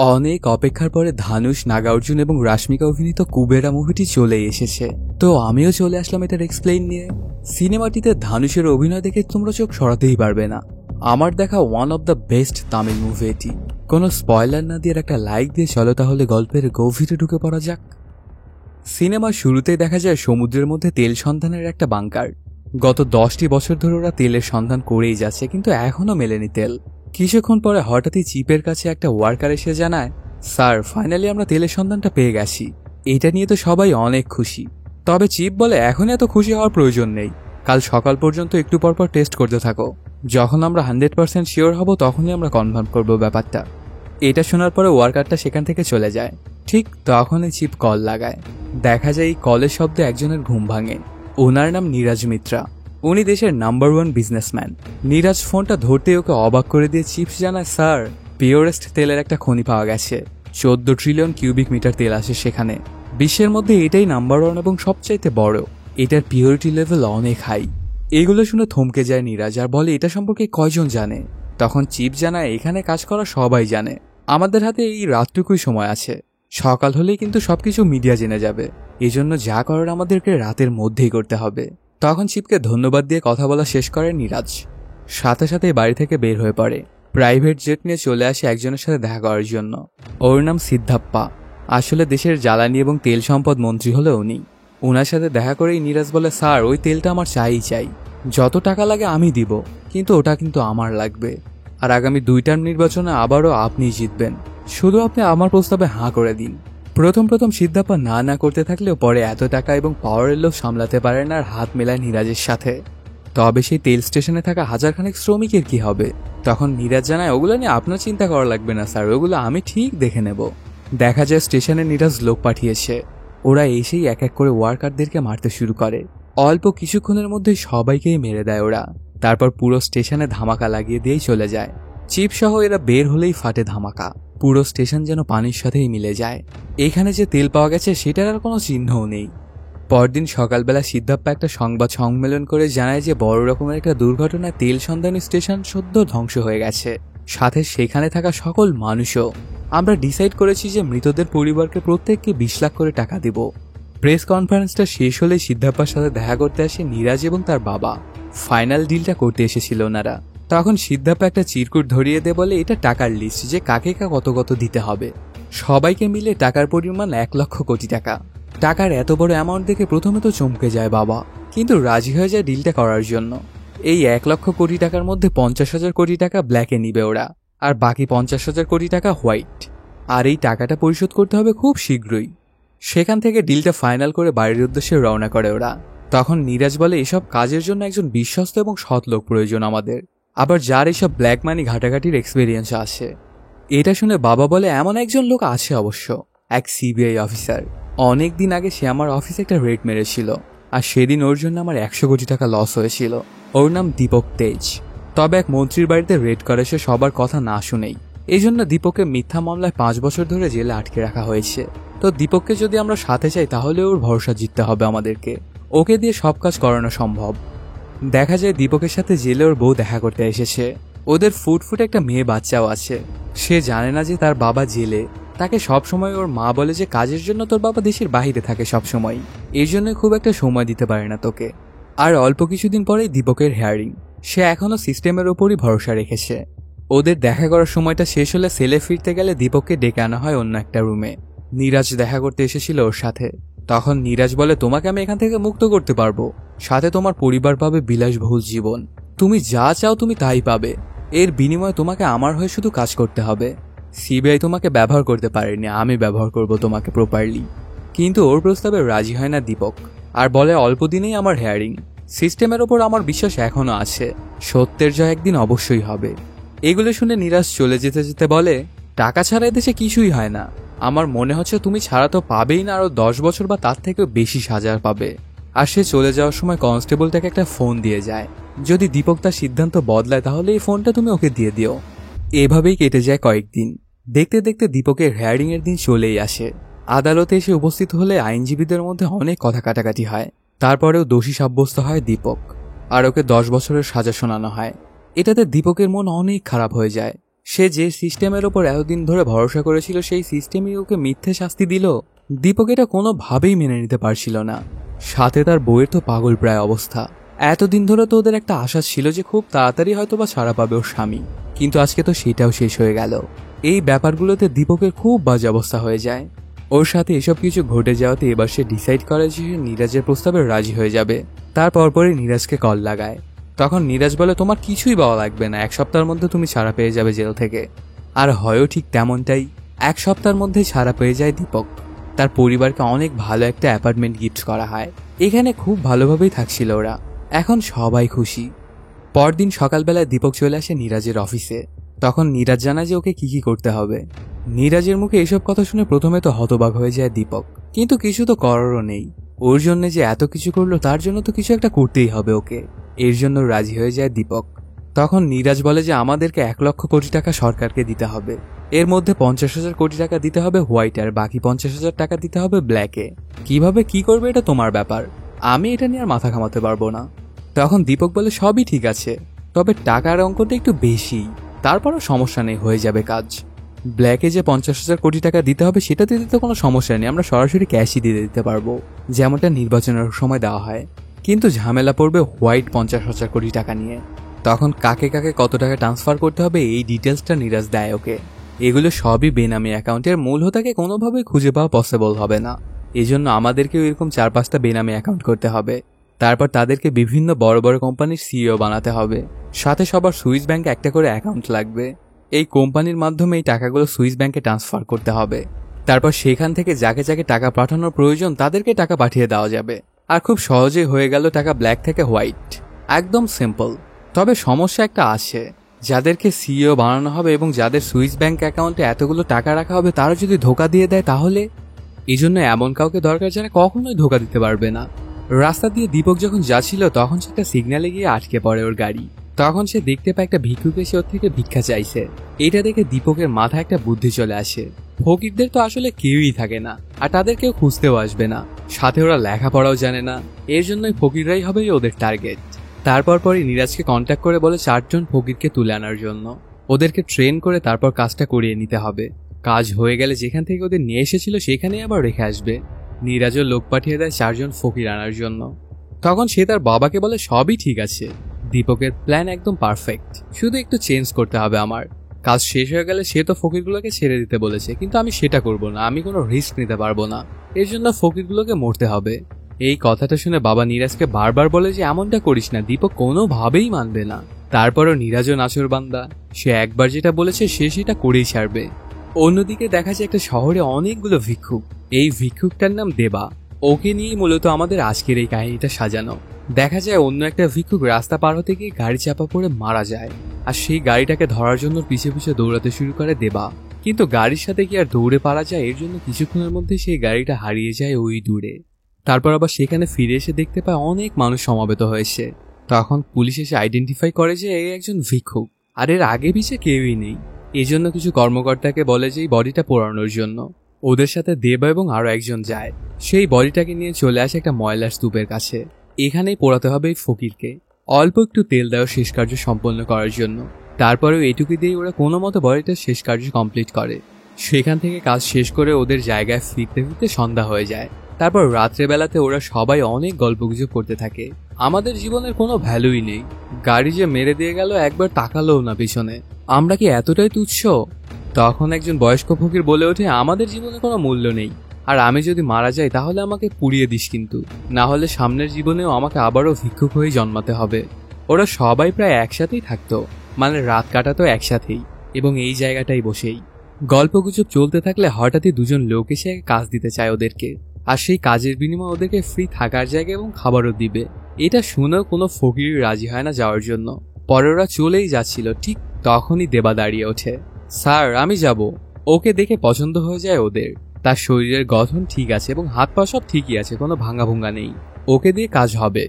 অনেক অপেক্ষার পরে ধানুষ, নাগার্জুন এবং রাশমিকা অভিনীত কুবেরা মুভিটি চলে এসেছে। তো আমিও চলে আসলাম এটার এক্সপ্লেইন নিয়ে। সিনেমাটিতে ধানুষের অভিনয় দেখে তোমরা চোখ সরাতেই পারবে না। আমার দেখা one of the best Tamil movie এটি। কোনো স্পয়লার না দিয়ে একটা লাইক দিয়ে চলো তাহলে গল্পের গভীরে ঢুকে পড়া যাক। সিনেমার শুরুতেই দেখা যায় সমুদ্রের মধ্যে তেল সন্ধানের একটা বাংকার। গত 10টি বছর ধরে ওরা তেলের সন্ধান করেই যাচ্ছে, কিন্তু এখনো মেলেনি তেল। কিছুক্ষণ পরে হঠাৎই চিপের কাছে একটা ওয়ার্কার এসে জানায়, স্যার ফাইনালি আমরা তেলের সন্ধানটা পেয়ে গেছি। এটা নিয়ে তো সবাই অনেক খুশি। তবে চিপ বলে এখন এত খুশি হওয়ার প্রয়োজন নেই, কাল সকাল পর্যন্ত একটু পরপর টেস্ট করতে থাকো। যখন আমরা 100% শিওর হব তখনই আমরা কনফার্ম করবো ব্যাপারটা। এটা শোনার পরে ওয়ার্কারটা সেখান থেকে চলে যায়। ঠিক তখনই চিপ কল লাগায়। দেখা যায় এই কলের শব্দে একজনের ঘুম ভাঙে। ওনার নাম নীরাজ মিত্রা। উনি দেশের নাম্বার 1 বিজনেসম্যান। নীরাজ ফোনটা ধরতে ওকে অবাক করে দিয়ে চিপস জানায়, স্যার পিওরেস্ট তেলের একটা খনি পাওয়া গেছে। 14 ট্রিলিয়ন কিউবিক মিটার তেল আসে সেখানে। বিশ্বের মধ্যে এটাই নাম্বার 1 এবং সবচাইতে বড়। এটার পিওরিটি লেভেল অনেক হাই। এগুলো শুনে থমকে যায় নীরাজ আর বলে, এটা সম্পর্কে কয়জন জানে? তখন চিপ জানায়, এখানে কাজ করা সবাই জানে। আমাদের হাতে এই রাতটুকুই সময় আছে। সকাল হলেই কিন্তু সবকিছু মিডিয়া জেনে যাবে। এজন্য যা করার আমাদেরকে রাতের মধ্যেই করতে হবে। তখন চিপকে ধন্যবাদ দিয়ে কথা বলা শেষ করে নীরাজ। সাথে সাথে বাড়ি থেকে বের হয়ে পড়ে। প্রাইভেট জেট নিয়ে চলে আসে একজনের সাথে দেখা করার জন্য। ওর নাম সিদ্ধাপ্পা। আসলে দেশের জ্বালানি এবং তেল সম্পদ মন্ত্রী হলো উনি। ওনার সাথে দেখা করেই নীরাজ বলে, স্যার ওই তেলটা আমার চাই। যত টাকা লাগে আমি দিব, কিন্তু ওটা কিন্তু আমার লাগবে। আর আগামী 2 টার্ম নির্বাচনে আবারও আপনিই জিতবেন। শুধু আপনি আমার প্রস্তাবে হাঁ করে দিন। প্রথম সিদ্ধাপ্পা না করতে থাকলেও পরে এত টাকা এবং পাওয়ারের লোভ সামলাতে পারেন আর হাত মেলায় নীরাজের সাথে। তবে সেই তেল স্টেশনে থাকা হাজারখানেক শ্রমিকের কি হবে? তখন নীরাজ জানায়, ওগুলো নিয়ে আপনার চিন্তা করা লাগবে না স্যার, ওগুলো আমি ঠিক দেখে নেব। দেখা যায় স্টেশনে নীরাজ লোক পাঠিয়েছে। ওরা এসেই এক এক করে ওয়ার্কারদেরকে মারতে শুরু করে। অল্প কিছুক্ষণের মধ্যে সবাইকেই মেরে দেয় ওরা। তারপর পুরো স্টেশনে ধামাকা লাগিয়ে দিয়েই চলে যায়। চিপ সহ এরা বের হলেই ফাটে ধামাকা। পুরো স্টেশন যেন পানির সাথেই মিলে যায়। এখানে যে তেল পাওয়া গেছে সেটার আর কোনো চিহ্নও নেই। পরদিন সকালবেলা সিদ্ধাপ্পা একটা সংবাদ সম্মেলন করে জানায় যে বড় রকমের একটা দুর্ঘটনায় তেল সন্ধানী স্টেশন সদ্য ধ্বংস হয়ে গেছে, সাথে সেখানে থাকা সকল মানুষও। আমরা ডিসাইড করেছি যে মৃতদের পরিবারকে প্রত্যেককে 20 লাখ করে টাকা দেব। প্রেস কনফারেন্সটা শেষ হলে সিদ্ধাপ্পার সাথে দেখা করতে আসে নীরাজ এবং তার বাবা। ফাইনাল ডিলটা করতে এসেছিল ওনারা। তখন সিদ্ধাপ্পা একটা চিরকুট ধরিয়ে দিয়ে বলে, এটা টাকার লিস্ট, যে কাকে কত দিতে হবে। সবাইকে মিলে টাকার পরিমাণ 1 লক্ষ কোটি টাকা। টাকার এত বড় অ্যামাউন্ট দেখে প্রথমে তো চমকে যায় বাবা, কিন্তু রাজি হয়ে যায় ডিলটা করার জন্য। এই 1 লক্ষ কোটি টাকার মধ্যে 50,000 কোটি টাকা ব্ল্যাকে নিবে ওরা, আর বাকি 50,000 কোটি টাকা হোয়াইট। আর এই টাকাটা পরিশোধ করতে হবে খুব শীঘ্রই। সেখান থেকে ডিলটা ফাইনাল করে বাড়ির উদ্দেশ্যে রওনা করে ওরা। তখন নীরাজ বলে, এসব কাজের জন্য একজন বিশ্বস্ত এবং সৎ লোক প্রয়োজন আমাদের, আবার যার এসব ব্ল্যাক মানি ঘাটাঘাটির এক্সপিরিয়েন্স আছে। এটা শুনে বাবা বলে, এমন একজন লোক আছে অবশ্য, এক সিবিআই অফিসার। অনেক দিন আগে সে আমার অফিসে একটা রেড মেরেছিল, আর সেদিন ওর জন্য আমার 100 কোটি টাকা লস হয়েছিল। ওর নাম দীপক তেজ। তবে এক মন্ত্রীর বাড়িতে রেড করে সে সবার কথা না শুনেই। এই জন্য দীপককে মিথ্যা মামলায় 5 বছর ধরে জেলে আটকে রাখা হয়েছে। তো দীপককে যদি আমরা সাথে চাই তাহলে ওর ভরসা জিততে হবে আমাদেরকে। ওকে দিয়ে সব কাজ করানো সম্ভব। দেখা যায় দীপকের সাথে জেলে ওর বউ দেখা করতে এসেছে। ওদের ফুটফুট একটা মেয়ে বাচ্চাও আছে। সে জানে না যে তার বাবা জেলে। তাকে সবসময় ওর মা বলে যে কাজের জন্য তোর বাবা দেশের বাইরে থাকে সবসময়, এই জন্য খুব একটা সময় দিতে পারে না তোকে। আর অল্প কিছুদিন পরেই দীপকের হেয়ারিং। সে এখনো সিস্টেমের ওপরই ভরসা রেখেছে। ওদের দেখা করার সময়টা শেষ হলে সেলে ফিরতে গেলে দীপককে ডেকে আনা হয় অন্য একটা রুমে। নীরাজ দেখা করতে এসেছিল ওর সাথে। তখন নীরাজ বলে, তোমাকে আমি এখান থেকে মুক্ত করতে পারবো, সাথে তোমার পরিবার পাবে বিলাসবহুল জীবন। তুমি যা চাও তুমি তাই পাবে। এর বিনিময়ে তোমাকে আমার হয়ে শুধু কাজ করতে হবে। সিবিআই তোমাকে ব্যবহার করতে পারেনি, আমি ব্যবহার করব তোমাকে প্রপারলি। কিন্তু ওর প্রস্তাবে রাজি হয় না দীপক, আর বলে অল্প দিনেই আমার হেয়ারিং। সিস্টেমের ওপর আমার বিশ্বাস এখনো আছে, সত্যের জয় একদিন অবশ্যই হবে। এগুলো শুনে নীরাজ চলে যেতে যেতে বলে, টাকা ছাড়া এদেশে কিছুই হয় না। আমার মনে হচ্ছে তুমি ছাড়া তো পাবেই না, আরো 10 বছর বা তার থেকেও বেশি সাজা পাবে। আর সে চলে যাওয়ার সময় কনস্টেবলটাকে একটা ফোন দিয়ে যায়। যদি দীপক তার সিদ্ধান্ত বদলায় তাহলে এই ফোনটা তুমি ওকে দিয়ে দিও। এভাবেই কেটে যায় কয়েকদিন। দেখতে দেখতে দীপকের হেয়ারিং এর দিন চলেই আসে। আদালতে এসে উপস্থিত হলে আইনজীবীদের মধ্যে অনেক কথা কাটাকাটি হয়। তারপরেও দোষী সাব্যস্ত হয় দীপক, আর ওকে 10 বছরের সাজা শোনানো হয়। এটাতে দীপকের মন অনেক খারাপ হয়ে যায়। সে যে সিস্টেমের ওপর এতদিন ধরে ভরসা করেছিল সেই সিস্টেমই ওকে মিথ্যে শাস্তি দিল। দীপক এটা কোনোভাবেই মেনে নিতে পারছিল না। সাথে তার বউয়ের তো পাগল প্রায় অবস্থা। এতদিন ধরে তো ওদের একটা আশা ছিল যে খুব তাড়াতাড়ি হয়তো বা ছাড়া পাবে ওর স্বামী, কিন্তু আজকে তো সেটাও শেষ হয়ে গেল। এই ব্যাপারগুলোতে দীপকের খুব বাজে অবস্থা হয়ে যায়। ওর সাথে এসব কিছু ঘটে যাওয়াতে এবার সে ডিসাইড করে যে সে নীরাজের প্রস্তাবে রাজি হয়ে যাবে। তারপরই নীরাজকে কল লাগায়। তখন নীরাজ বলে, তোমার কিছুই বলা লাগবে না, 1 সপ্তাহের মধ্যে তুমি ছাড়া পেয়ে যাবে জেল থেকে। আর হয়ও ঠিক তেমনটাই। 1 সপ্তাহের মধ্যেই ছাড়া পেয়ে যায় দীপক। তার পরিবারকে অনেক ভালো একটা অ্যাপার্টমেন্ট গিফট করা হয়। এখানে খুব ভালোভাবেই থাকছিল ওরা। এখন সবাই খুশি। পরদিন সকালবেলায় দীপক চলে আসে নীরাজের অফিসে। তখন নীরাজ জানায় যে ওকে কি করতে হবে। নীরাজের মুখে এসব কথা শুনে প্রথমে তো হতবাক হয়ে যায় দীপক, কিন্তু কিছু তো করারও নেই। ওর জন্য যে এত কিছু করলো তার জন্য তো কিছু একটা করতেই হবে ওকে। এর জন্য রাজি হয়ে যায় দীপক। তখন নীরাজ বলে যে আমাদেরকে 1 লক্ষ কোটি টাকা সরকারকে দিতে হবে। এর মধ্যে 50,000 কোটি টাকা দিতে হবে হোয়াইট, আর বাকি 50,000 টাকা দিতে হবে ব্ল্যাকে। কিভাবে কি করবে এটা তোমার ব্যাপার, আমি এটা নিয়ে আর মাথা ঘামাতে পারবো না। তখন দীপক বলে, সবই ঠিক আছে, তবে টাকার অঙ্কটা একটু বেশি। তারপরও সমস্যা নেই, হয়ে যাবে কাজ। ব্ল্যাকে যে 50,000 কোটি টাকা দিতে হবে সেটা দিতে তো কোনো সমস্যা নেই, আমরা সরাসরি ক্যাশই দিয়ে দিতে পারবো, যেমনটা নির্বাচনের সময় দেওয়া হয়। কিন্তু ঝামেলা পড়বে হোয়াইট 50,000 কোটি টাকা নিয়ে। তখন কাকে কাকে কত টাকা ট্রান্সফার করতে হবে এই ডিটেলসটা নীরাজ দেয় ওকে। এগুলো সবই বেনামি অ্যাকাউন্টের, মূল হোতাকে কোনোভাবেই খুঁজে পাওয়া পসিবল হবে না। এজন্য আমাদেরকেও এরকম 4-5টা বেনামি অ্যাকাউন্ট করতে হবে। তারপর তাদেরকে বিভিন্ন বড় বড় কোম্পানির সিইও বানাতে হবে। সাথে সবার সুইস ব্যাংকে একটা করে অ্যাকাউন্ট লাগবে। এই কোম্পানির মাধ্যমে এই টাকাগুলো সুইস ব্যাংকে ট্রান্সফার করতে হবে। তারপর সেখান থেকে যাকে যাকে টাকা পাঠানোর প্রয়োজন তাদেরকে টাকা পাঠিয়ে দেওয়া যাবে। আর খুব সহজেই হয়ে গেল টাকা ব্ল্যাক থেকে হোয়াইট। একদম সিম্পল। তবে সমস্যা একটা আছে, যাদেরকে সিইও বানানো হবে এবং যাদের সুইস ব্যাংক অ্যাকাউন্টে এতগুলো টাকা রাখা হবে তারা যদি ধোকা দিয়ে দেয় তাহলে? এই জন্য এমন কাউকে দরকার যারা কখনোই ধোকা দিতে পারবে না। রাস্তা দিয়ে দীপক যখন যাচ্ছিল তখন সে একটা সিগন্যালে গিয়ে আটকে পড়ে ওর গাড়ি। তখন সে দেখতে পায় একটা ভিক্ষুক এসে ওর থেকে ভিক্ষা চাইছে। এটা দেখে দীপকের মাথায় একটা বুদ্ধি চলে আসে। ফকিরদের তো আসলে কেউই থাকে না, আর তাদের কেউ খুঁজতেও আসবে না। সাথে ওরা লেখাপড়াও জানে না, এর জন্যই ফকিররাই হবে ওদের টার্গেট। তারপরই নীরাজকে কন্ট্যাক্ট করে বলে 4 জন ফকিরকে তুলে আনার জন্য। ওদেরকে ট্রেন করে তারপর কাজটা করিয়ে নিতে হবে। কাজ হয়ে গেলে যেখান থেকে ওদের নিয়ে এসেছিল সেখানেই আবার রেখে আসবে। নীরাজও লোক পাঠিয়ে দেয় 4 জন ফকির আনার জন্য। তখন সে তার বাবাকে বলে সবই ঠিক আছে, দীপকের প্ল্যান একদম পারফেক্ট, শুধু একটু চেঞ্জ করতে হবে আমার। কাজ শেষ হয়ে গেলে সে তো ফকিরগুলোকে ছেড়ে দিতে বলেছে, কিন্তু আমি সেটা করব না, আমি কোনো রিস্ক নিতে পারবো না। এর জন্য ফকিরগুলোকে মরতে হবে। এই কথাটা শুনে বাবা নীরাজকে বারবার বলে যে এমনটা করিস না, দীপক কোনোভাবেই মানবে না। তারপরও নীরাজও নাছোড়বান্দা, সে একবার যেটা বলেছে সে সেটা করেই ছাড়বে। অন্যদিকে দেখা যায় একটা শহরে অনেকগুলো ভিক্ষুক। এই ভিক্ষুকটার নাম দেবা। ওকে নিয়েই মূলত আমাদের আজকের এই কাহিনীটা সাজানো। দেখা যায় অন্য একটা ভিক্ষুক রাস্তা পার হতে গিয়ে গাড়ি চাপা পড়ে মারা যায়, আর সেই গাড়িটাকে ধরার জন্য পিছে পিছে দৌড়াতে শুরু করে দেবা। কিন্তু গাড়ির সাথে কি আর দৌড়ে পারা যায়? এর জন্য কিছুক্ষণের মধ্যে সেই গাড়িটা হারিয়ে যায় ওই দূরে। তারপর আবার সেখানে ফিরে এসে দেখতে পায় অনেক মানুষ সমাবেত হয়েছে। তখন পুলিশ এসে আইডেন্টিফাই করে যে এই একজন ভিক্ষুক, আর এর আগে পিছে কেউই নেই। এজন্য কিছু কর্মকর্তাকে বলে যে এই বডিটা পোড়ানোর জন্য। ওদের সাথে দেবা এবং আরো একজন যায়। সেই বডিটাকে নিয়ে চলে আসে একটা ময়লার স্তূপের কাছে। এখানেই পোড়াতে হবে এই ফকিরকে। অল্প একটু তেল দেওয়া শেষ কার্য সম্পন্ন করার জন্য। তারপরেও এটুকু দিয়ে ওরা কোনো মতো বডিটার শেষ কার্য কমপ্লিট করে। সেখান থেকে কাজ শেষ করে ওদের জায়গায় ফিরতে ফিরতে সন্ধ্যা হয়ে যায়। তারপর রাত্রেবেলাতে ওরা সবাই অনেক গল্পগুজব করতে থাকে। আমাদের জীবনের কোনো ভ্যালুই নেই, গাড়ি যে মেরে দিয়ে গেল একবার তাকালোও না পিছনে, আমরা কি এতটাই তুচ্ছ? তখন একজন বয়স্ক ফকির বলে ওঠে, আমাদের জীবনে কোনো মূল্য নেই, আর আমি যদি মারা যাই তাহলে আমাকে পুড়িয়ে দিস, কিন্তু না হলে সামনের জীবনেও আমাকে আবারও ভিক্ষুক হয়ে জন্মাতে হবে। ওরা সবাই প্রায় একসাথেই থাকতো, মানে রাত কাটাতো একসাথেই, এবং এই জায়গাটাই বসেই গল্পগুজব চলতে থাকলে হঠাৎই 2 জন লোক এসে কাজ দিতে চায় ওদেরকে, আর সেই কাজের বিনিময়ে ওদেরকে ফ্রি থাকার জায়গা এবং খাবারও দিবে। এটা শুনেও কোনো ফকির রাজি হয় না যাওয়ার জন্য। পরে ওরা চলেই যাচ্ছিল, ঠিক তখনই দেবা দাঁড়িয়ে ওঠে। স্যার, আমি যাব। ওকে দেখে পছন্দ হয়ে যায় ওদের। তার শরীরের গঠন ঠিক আছে এবং হাত পা সব ঠিকই আছে, কোনো ভাঙা নেই। ওকে দিয়ে কাজ হবে।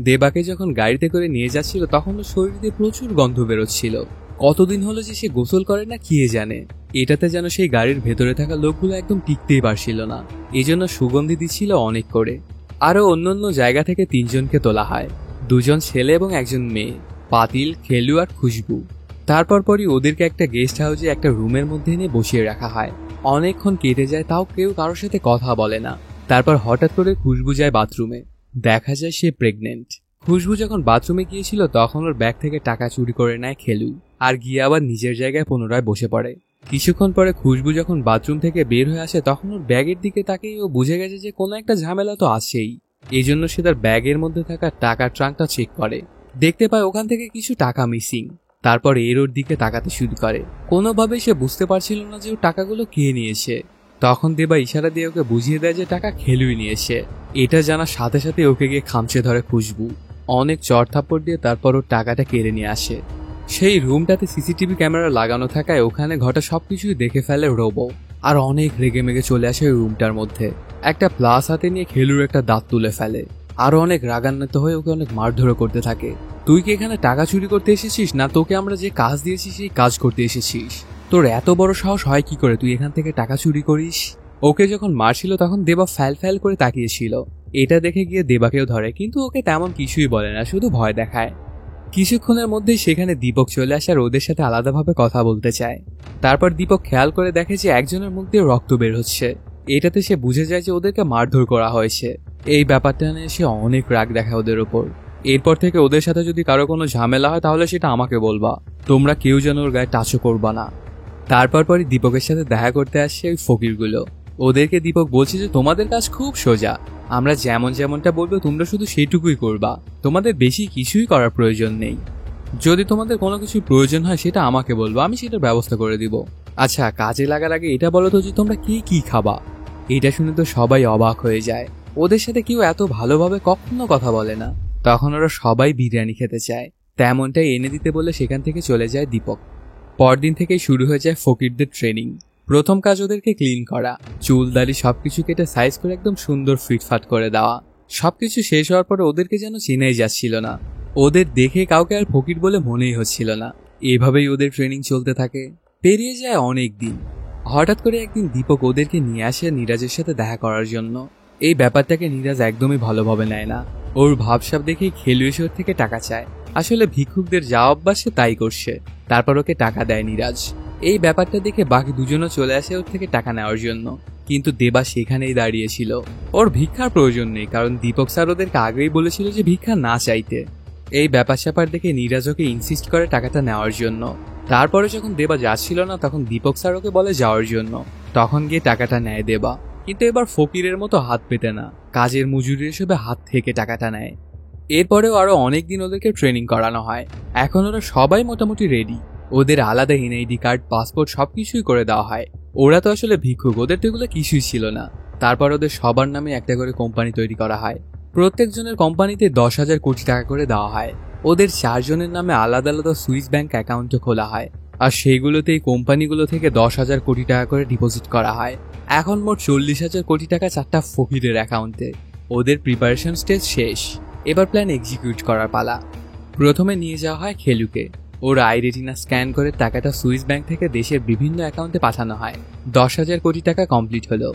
দেবাকে যখন গাড়িতে করে নিয়ে যাচ্ছিল তখন ওর শরীর দিয়ে প্রচুর গন্ধ বেরোচ্ছিল। কতদিন হলো যে সে গোসল করে না কে জানে। এটাতে যেন সেই গাড়ির ভেতরে থাকা লোকগুলো একদম টিকতেই পারছিল না, এই জন্য সুগন্ধি দিচ্ছিল অনেক করে। আরো অন্যান্য জায়গা থেকে 3 জনকে তোলা হয়, 2 জন ছেলে এবং 1 জন মেয়ে, পাতিল, খেলু আর খুশবু। তারপরই ওদেরকে একটা গেস্ট হাউসে একটা রুমের মধ্যে এনে বসিয়ে রাখা হয়। অনেকক্ষণ কেটে যায়, তাও কেউ কারোর সাথে কথা বলে না। তারপর হঠাৎ করে খুশবু যায় বাথরুমে, দেখা যায় সে প্রেগনেন্ট। খুশবু যখন বাথরুমে গিয়েছিল তখন ওর ব্যাগ থেকে টাকা চুরি করে নেয় খেলু, আর গিয়ে আবার নিজের জায়গায় পুনরায় বসে পড়ে। কিছুক্ষণ পরে খুশবু যখন বাথরুম থেকে বের হয়ে আসে তখন ওর ব্যাগের দিকে তাকিয়ে ও বুঝে গেছে যে কোনো একটা ঝামেলা তো আছেই। এই জন্য সে তার ব্যাগের মধ্যে থাকা টাকার ট্রাঙ্কটা চেক করে, দেখতে পায় ওখান থেকে কিছু টাকা মিসিং। তারপর এর ওর দিকে তাকাতে শুরু করে। কোনোভাবেই সে বুঝতে পারছিল না যে ও টাকাগুলো কে নিয়েছে। তখন দেবা ইশারা দিয়ে ওকে বুঝিয়ে দেয় যে টাকা খেলুই নিয়েছে। এটা জানার সাথে সাথে ওকে গিয়ে খামচে ধরে খুশবু, অনেক চড়থাপ্পড় দিয়ে তারপর ওর টাকাটা কেড়ে নিয়ে আসে। সেই রুমটাতে সিসিটিভি ক্যামেরা লাগানো থাকায় ওখানে ঘটা সবকিছুই দেখে ফেলে রোবো, আর অনেক রেগে মেগে চলে আসে ওই রুমটার মধ্যে। একটা প্লাস হাতে নিয়ে খেলুর একটা দাঁত তুলে ফেলে, আরো অনেক রাগান্বিত হয়ে ওকে অনেক মারধর করতে থাকে। তুই কি এখানে টাকা চুরি করতে এসেছিস, না তোকে আমরা যে কাজ দিয়েছি সেই কাজ করতে এসেছিস? তোর এত বড় সাহস হয় কি করে তুই এখান থেকে টাকা চুরি করিস? ওকে যখন মারছিল তখন দেবা ফ্যাল ফ্যাল করে তাকিয়েছিল। এটা দেখে গিয়ে দেবাকেও ধরে, কিন্তু ওকে তেমন কিছুই বলে না, শুধু ভয় দেখায়। কিছুক্ষণের মধ্যেই সেখানে দীপক চলে আসে আর ওদের সাথে আলাদাভাবে কথা বলতে চায়। তারপর দীপক খেয়াল করে দেখে যে একজনের মুখ দিয়ে রক্ত বের হচ্ছে। এটাতে সে বুঝে যায় যে ওদেরকে মারধর করা হয়েছে। এই ব্যাপারটা নিয়ে সে অনেক রাগ দেখায় ওদের ওপর। এরপর থেকে ওদের সাথে যদি কারো কোনো ঝামেলা হয় তাহলে সেটা আমাকে বলবা, তোমরা কেউ যেন ওর গায়ে টাচও করবা না। তারপরই দীপকের সাথে দেখা করতে আসছে ওই ফকিরগুলো। ওদেরকে দীপক বলছে যে তোমাদের কাজ খুব সোজা, আমরা যেমনটা বলবো তোমরা শুধু সেইটুকুই করবা, তোমাদের বেশি কিছুই করার প্রয়োজন নেই। যদি তোমাদের কোনো কিছু প্রয়োজন হয় সেটা আমাকে বলবো, আমি সেটার ব্যবস্থা করে দিব। আচ্ছা, কাজে লাগার আগে এটা বলো তো যে তোমরা কি খাবা? এটা শুনে তো সবাই অবাক হয়ে যায়। ওদের সাথে কেউ এত ভালোভাবে কখনো কথা বলে না। তখন ওরা সবাই বিরিয়ানি খেতে চায়, তেমনটাই এনে দিতে বলে সেখান থেকে চলে যায় দীপক। পরদিন থেকেই শুরু হয়ে যায় ফকিরদের ট্রেনিং। প্রথম কাজ ওদেরকে ক্লিন করা, চুল দাড়ি সবকিছু কেটে সাইজ করে একদম সুন্দর ফিটফাট করে দেওয়া। সবকিছু শেষ হওয়ার পরে ওদেরকে যেন চেনাই যাচ্ছিল না, ওদের দেখে কাউকে আর ফকির বলে মনেই হচ্ছিল না। এভাবেই ওদের ট্রেনিং চলতে থাকে। পেরিয়ে যায় অনেক দিন। হঠাৎ করে একদিন দীপক ওদেরকে নিয়ে আসে নিরাজের সাথে দেখা করার জন্য। এই ব্যাপারটাকে নিরাজ একদমই ভালোভাবে নেয় না। ওর ভাবসাব দেখেই খেলু এসে ওর থেকে টাকা চায়। আসলে ভিক্ষুকদের যা অভ্যাস সে তাই করছে। তারপর ওকে টাকা দেয় নিরাজ। এই ব্যাপারটা দেখে বাকি দুজনও চলে আসে ওর থেকে টাকা নেওয়ার জন্য, কিন্তু দেবা সেখানেই দাঁড়িয়েছিল। ওর ভিক্ষার প্রয়োজন নেই, কারণ দীপক স্যার ওদেরকে আগেই বলেছিল যে ভিক্ষা না চাইতে। এই ব্যাপার স্যাপার দেখে নিরাজ ওকে ইনসিস্ট করে টাকাটা নেওয়ার জন্য। তারপরে যখন দেবা যাচ্ছিল না তখন দীপক স্যার ওকে বলে যাওয়ার জন্য। তখন গিয়ে টাকাটা নেয় দেবা, কিন্তু এবার ফকিরের মতো হাত পেতে না, কাজের মজুরি হিসেবে হাত থেকে টাকাটা নেয়। এরপরেও আরো অনেকদিন ওদেরকে ট্রেনিং করানো হয়। এখন ওরা সবাই মোটামুটি রেডি। ওদের আলাদা এনআইডি কার্ড, পাসপোর্ট সবকিছুই করে দেওয়া হয়। ওরা তো আসলে ভিক্ষুক, ওদের তো এগুলো কিছুই ছিল না। তারপর ওদের সবার নামে একটা করে কোম্পানি তৈরি করা হয়। প্রত্যেকজনের কোম্পানিতে 10,000 কোটি টাকা করে দেওয়া হয়। ওদের 4 জনের নামে আলাদা আলাদা সুইস ব্যাংক অ্যাকাউন্টও খোলা হয়, আর সেইগুলোতে এই কোম্পানিগুলো থেকে 10,000 কোটি টাকা করে ডিপোজিট করা হয়। এখন মোট 40,000 কোটি টাকা 4টা ফকিরের অ্যাকাউন্টে। ওদের প্রিপারেশন স্টেজ শেষ, এবার প্ল্যান এক্সিকিউট করার পালা। প্রথমে নিয়ে যাওয়া হয় খেলুকে। ওর আই রেটিনা স্ক্যান করে টাকাটা সুইস ব্যাংক থেকে দেশের বিভিন্ন অ্যাকাউন্টে পাঠানো হয়। 10,000 কোটি টাকা কমপ্লিট হলো।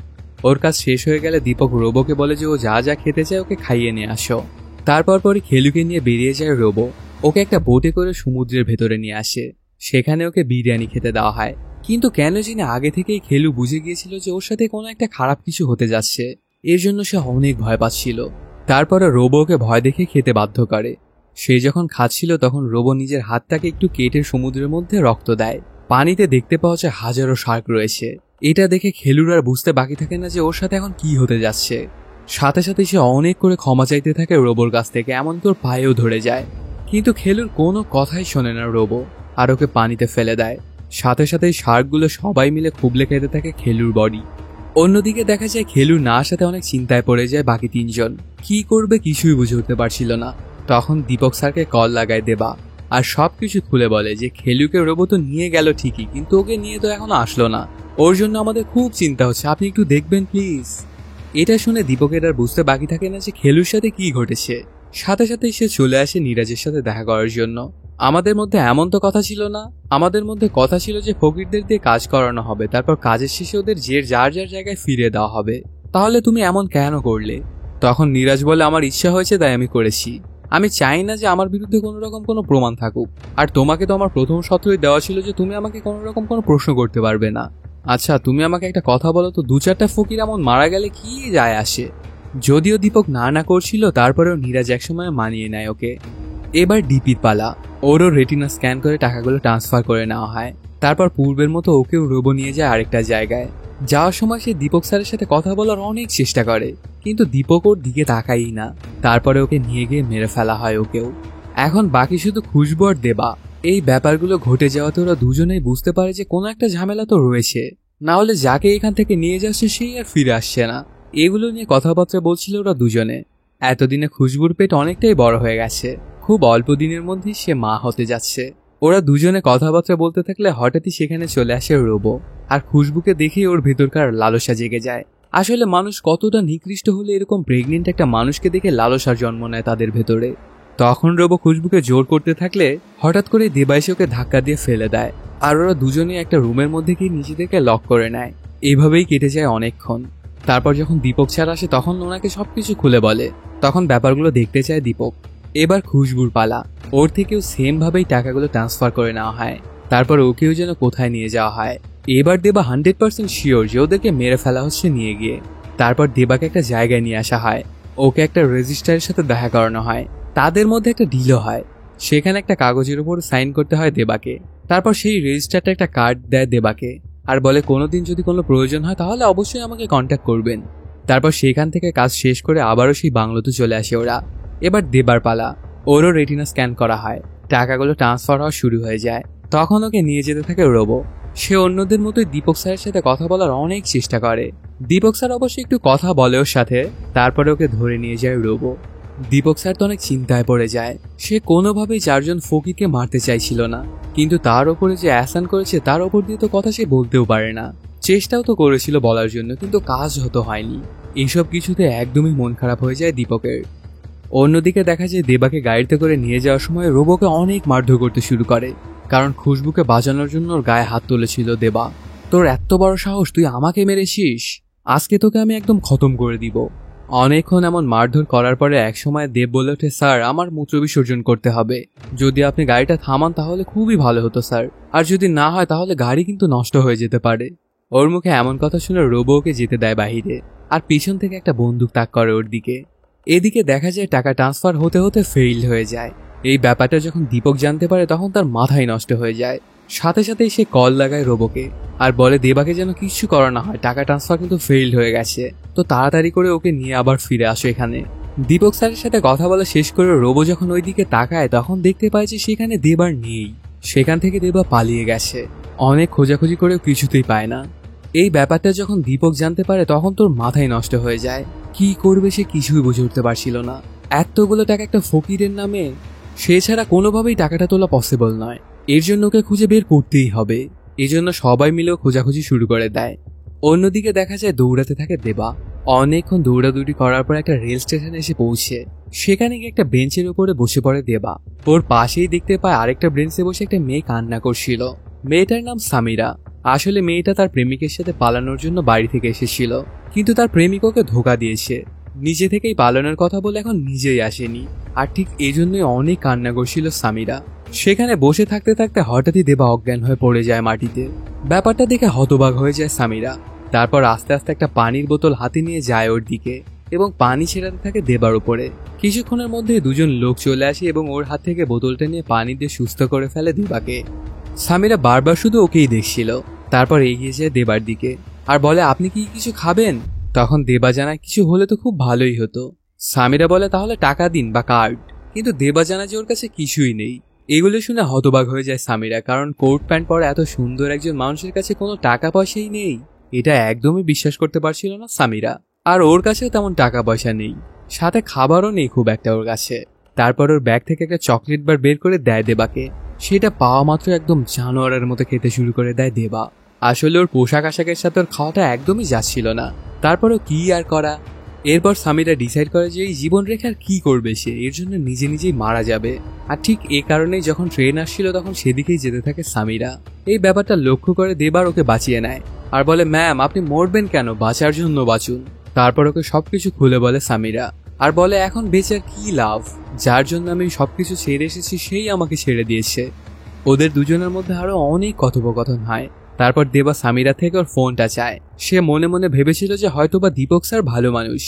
ওর কাজ শেষ হয়ে গেলে দীপক রোবোকে বলে যে ও যা যা খেতে চায় ওকে খাইয়ে নিয়ে আসো। তারপরই খেলুকে নিয়ে বেরিয়ে যায় রোবো। ওকে একটা বোটে করে সমুদ্রের ভেতরে নিয়ে আসে। সেখানে ওকে বিরিয়ানি খেতে দেওয়া হয়। কিন্তু কেন জানি আগে থেকেই খেলু বুঝে গিয়েছিল যে ওর সাথে কোনো একটা খারাপ কিছু হতে যাচ্ছে। এর জন্য সে অনেক ভয় পাচ্ছিল। তারপরে রোবো ওকে ভয় দেখে খেতে বাধ্য করে। সে যখন খাচ্ছিল তখন রোবো নিজের হাতটাকে একটু কেটে সমুদ্রের মধ্যে রক্ত দেয়। পানিতে দেখতে পাওয়া যায় হাজারো শার্ক রয়েছে। এটা দেখে খেলুর আর বুঝতে বাকি থাকে না যে ওর সাথে এখন কি হতে যাচ্ছে। সাথে সাথে সে অনেক করে ক্ষমা চাইতে থাকে রোবোর কাছ থেকে, এমনকি ওর পায়েও ধরে যায়। কিন্তু খেলুর কোনো কথাই শোনে না রোবো, আর ওকে পানিতে ফেলে দেয়। সাথে সাথেই শার্কগুলো সবাই মিলে খুবলে খেতে থাকে খেলুর বডি। অন্যদিকে দেখা যায় খেলুর না আসাতে অনেক চিন্তায় পড়ে যায় বাকি 3 জন। কি করবে কিছুই বুঝে উঠতে পারছিল না। তখন দীপক স্যারকে কল লাগায় দেবা, আর সবকিছু খুলে বলে যে খেলুকে রোবো তো নিয়ে গেল ঠিকই, কিন্তু ওকে নিয়ে তো এখনো আসলো না। ওর জন্য আমাদের খুব চিন্তা হচ্ছে, আপনি একটু দেখবেন প্লিজ। এটা শুনে দীপকের আর বুঝতে বাকি থাকে না যে খেলুর সাথে কি ঘটেছে। সাথে সাথেই সে চলে আসে নিরাজের সাথে দেখা করার জন্য। আমাদের মধ্যে এমন তো কথা ছিল না, আমাদের মধ্যে কথা ছিল যে ফকিরদের দিয়ে কাজ করানো হবে, তারপর কাজের শেষে ওদের যার যার জায়গায় ফিরিয়ে দেওয়া হবে। তাহলে তুমি এমন কেন করলে? তখন নিরাজ বলে আমার ইচ্ছা হয়েছে তাই আমি করেছি। আমি চাই না যে আমার বিরুদ্ধে কোনো রকম কোনো প্রমাণ থাকুক। আর তোমাকে তো আমার প্রথম সত্ত্বই দেওয়া ছিল যে তুমি আমাকে কোনো রকম কোনো প্রশ্ন করতে পারবে না। আচ্ছা তুমি আমাকে একটা কথা বলো তো, 2-4টা ফকির এমন মারা গেলে কি যায় আসে? যদিও দীপক না করছিল, তারপরেও নীরাজ একসময় মানিয়ে নেয় ওকে। এবার ডিপির পালা। ওরও রেটিনা স্ক্যান করে টাকাগুলো ট্রান্সফার করে নেওয়া হয়। তারপর পূর্বের মতো ওকেও রোবো নিয়ে যায় আরেকটা জায়গায়। যাওয়ার সময় সে দীপক স্যারের সাথে কথা বলার অনেক চেষ্টা করে, কিন্তু দীপক ওর দিকে তাকাই না। তারপরে ওকে নিয়ে গিয়ে মেরে ফেলা হয় ওকেও। এখন বাকি শুধু খুশবু আর দেবা। এই ব্যাপারগুলো ঘটে যাওয়াতে ওরা দুজনেই বুঝতে পারে যে কোনো একটা ঝামেলা তো রয়েছে, না হলে যাকে এখান থেকে নিয়ে যাচ্ছে সেই আর ফিরে আসছে না। এগুলো নিয়ে কথাবার্তা বলছিল ওরা দুজনে। এতদিনে খুশবুর পেট অনেকটাই বড় হয়ে গেছে, খুব অল্প দিনের মধ্যেই সে মা হতে যাচ্ছে। ওরা দুজনে কথাবার্তা বলতে থাকলে হঠাৎই সেখানে চলে আসে রোবো। আর খুশবুকে দেখেই ওর ভেতরকার লালসা জেগে যায়। আসলে মানুষ কতটা নিকৃষ্ট হলে এরকম প্রেগনেন্ট একটা মানুষকে দেখে লালসার জন্ম নেয় তাদের ভেতরে। তখন রোবো খুশবুকে জোর করতে থাকলে হঠাৎ করে দেবা এসে ওকে ধাক্কা দিয়ে ফেলে দেয়। আর ওরা দুজনেই একটা রুমের মধ্যে গিয়ে নিজেদেরকে লক করে নেয়। এইভাবেই কেটে যায় অনেকক্ষণ। তারপর যখন দীপক স্যার আসে তখন ওনাকে সবকিছু খুলে বলে। তখন ব্যাপারগুলো দেখতে চায় দীপক। এবার খুশবুর পালা। ওর থেকেও সেম ভাবেই টাকাগুলো ট্রান্সফার করে নেওয়া হয়। তারপর ওকেও যেন কোথায় নিয়ে যাওয়া হয়। এবার দেবা 100% শিওর যে ওদেরকে মেরে ফেলা হচ্ছে নিয়ে গিয়ে। তারপর দেবাকে একটা জায়গায় নিয়ে আসা হয়। ওকে একটা রেজিস্ট্রারের সাথে দেখা করানো হয়। তাদের মধ্যে একটা ডিলও হয়। সেখানে একটা কাগজের উপর সাইন করতে হয় দেবাকে। তারপর সেই রেজিস্টারটা একটা কার্ড দেয় দেবাকে আর বলে কোনোদিন যদি কোনো প্রয়োজন হয় তাহলে অবশ্যই আমাকে কন্ট্যাক্ট করবেন। তারপর সেখান থেকে কাজ শেষ করে আবারও সেই বাংলোতে চলে আসে ওরা। এবার দেবার পালা। ওরও রেটিনা স্ক্যান করা হয়। টাকাগুলো ট্রান্সফার হওয়া শুরু হয়ে যায়। তখন ওকে নিয়ে যেতে থাকে রোবো। সে অন্যদের মতোই দীপক স্যারের সাথে কথা বলার অনেক চেষ্টা করে। দীপক স্যার অবশ্যই একটু কথা বলে ওর সাথে। তারপরে ওকে ধরে নিয়ে যায় রোবো। দীপক স্যার তো অনেক চিন্তায় পড়ে যায়। সে কোনোভাবেই 4জন ফকিরকে মারতে চাইছিল না, কিন্তু তার ওপরে যে অ্যাসান করেছে তার ওপর দিয়ে তো কথা সে বলতেও পারে না। চেষ্টাও তো করেছিল বলার জন্য, কিন্তু কাজ হতো হয়নি। এইসব কিছুতে একদমই মন খারাপ হয়ে যায় দীপকের। অন্যদিকে দেখা যায় দেবাকে গাড়িতে করে নিয়ে যাওয়ার সময় রোবোকে অনেক মারধর করতে শুরু করে, কারণ খুশবুকে বাঁচানোর জন্য ওর গায়ে হাত তুলেছিল দেবা। তোর এত বড় সাহস, তুই আমাকে মেরেছিস? আজকে তোকে আমি একদম খতম করে দিব। অনেকক্ষণ এমন মারধর করার পরে একসময় দেব বলে ওঠে, স্যার আমার মূত্র বিসর্জন করতে হবে। যদি আপনি গাড়িটা থামান তাহলে খুবই ভালো হতো স্যার, আর যদি না হয় তাহলে গাড়ি কিন্তু নষ্ট হয়ে যেতে পারে। ওর মুখে এমন কথা শুনে রোবো ওকে যেতে দেয় বাহিরে, আর পিছন থেকে একটা বন্দুক তাক করে ওর দিকে। এদিকে দেখা যায় টাকা ট্রান্সফার হতে হতে ফেইল হয়ে যায়। এই ব্যাপারটা যখন দীপক জানতে পারে তখন তার মাথাই নষ্ট হয়ে যায়। সাথে সাথেই সে কল লাগায় রোবোকে আর বলে দেবাকে যেন কিছু করা না হয়, টাকা ট্রান্সফার কিন্তু ফেইল হয়ে গেছে, তো তাড়াতাড়ি করে ওকে নিয়ে আবার ফিরে আসো এখানে। দীপক স্যারের সাথে কথা বলা শেষ করে রোবো যখন ওই দিকে তাকায় তখন দেখতে পায় যে সেখানে দেবার নেই। সেখান থেকে দেবা পালিয়ে গেছে। অনেক খোঁজাখুঁজি করেও কিছুতেই পায় না। এই ব্যাপারটা যখন দীপক জানতে পারে তখন তোর মাথায় নষ্ট হয়ে যায়। কি করবে সে কিছুই বুঝে উঠতে পারছিল না। এতগুলো টাকা একটা ফকিরের নামে, সে ছাড়া কোনোভাবেই টাকাটা তোলা পসিবল নয়। এর জন্য ওকে খুঁজে বের করতেই হবে। এজন্য সবাই মিলেও খোঁজাখুঁজি শুরু করে দেয়। অন্যদিকে দেখা যায় দৌড়াতে থাকে দেবা। অনেকক্ষণ দৌড়াদৌড়ি করার পর একটা রেল স্টেশনে এসে পৌঁছে। সেখানে গিয়ে একটা বেঞ্চের উপরে বসে পড়ে দেবা। ওর পাশেই দেখতে পায় আরেকটা বেঞ্চে বসে একটা মেয়ে কান্না করছিল। মেয়েটার নাম সামিরা। আসলে মেয়েটা তার প্রেমিকের সাথে পালানোর জন্য বাড়ি থেকে এসেছিল, কিন্তু তার প্রেমিক ওকে ধোঁকা দিয়েছে। নিজে থেকেই পালানোর কথা বলে এখন নিজেই আসেনি, আর ঠিক এই জন্যই অনেক কান্না করছিল সামিরা। সেখানে বসে থাকতে থাকতে হঠাৎই দেবা অজ্ঞান হয়ে পড়ে যায় মাটিতে। ব্যাপারটা দেখে হতবাক হয়ে যায় সামিরা। তারপর আস্তে আস্তে একটা পানির বোতল হাতে নিয়ে যায় ওর দিকে এবং পানি ছেড়াতে থাকে দেবার উপরে। কিছুক্ষণের মধ্যে দুজন লোক চলে আসে এবং ওর হাত থেকে বোতলটা নিয়ে পানি দিয়ে সুস্থ করে ফেলে দেবাকে। সামিরা বারবার শুধু ওকেই দেখছিল। তারপর এগিয়ে যায় দেবার দিকে আর বলে, আপনি কি কিছু খাবেন? তখন দেবা জানায়, কিছু হলে তো খুব ভালোই হতো। সামিরা বলে, তাহলে টাকা দিন বা কার্ড। কিন্তু দেবা জানায় যে ওর কাছে কিছুই নেই। এগুলো শুনে হতবাক হয়ে যায় সামিরা, কারণ কোট প্যান্ট পরা এত সুন্দর একজন মানুষের কাছে কোনো টাকা পয়সাই নেই, এটা একদমই বিশ্বাস করতে পারছিল না সামিরা। আর ওর কাছেও তেমন টাকা পয়সা নেই, সাথে খাবারও নেই খুব একটা ওর কাছে। তারপর ওর ব্যাগ থেকে একটা চকলেট বার বের করে দেয় দেবাকে। সেটা পাওয়া মাত্র একদম জানোয়ারের মতো খেতে শুরু করে দেয় দেবা। আসলে ওর পোশাক আশাকের সাথে ওর খাওয়াটা একদমই যাচ্ছিল না। তারপরও কি আর করা। এরপর সামিরা ডিসাইড করে যে এই জীবন রেখার কি করবে সে, এর জন্য নিজে নিজেই মারা যাবে। আর ঠিক এই কারণেই যখন ট্রেন আসছিল তখন সেদিকেই যেতে থাকে সামিরা। এই ব্যাপারটা লক্ষ্য করে দেবার ওকে বাঁচিয়ে নেয় আর বলে, ম্যাম আপনি মরবেন কেন, বাঁচার জন্য বাঁচুন। তারপর ওকে সবকিছু খুলে বলে সামিরা। আর বলে এখন বেচার কি লাভ, যার জন্য আমি সবকিছু ছেড়ে এসেছি সেই আমাকে ছেড়ে দিয়েছে। ওদের দুজনের মধ্যে আরো অনেক কথোপকথন হয়। তারপর দেবা সামিরা থেকে ওর ফোনটা চায়। সে মনে মনে ভেবেছিল যে হয়তোবা দীপক স্যার ভালো মানুষ,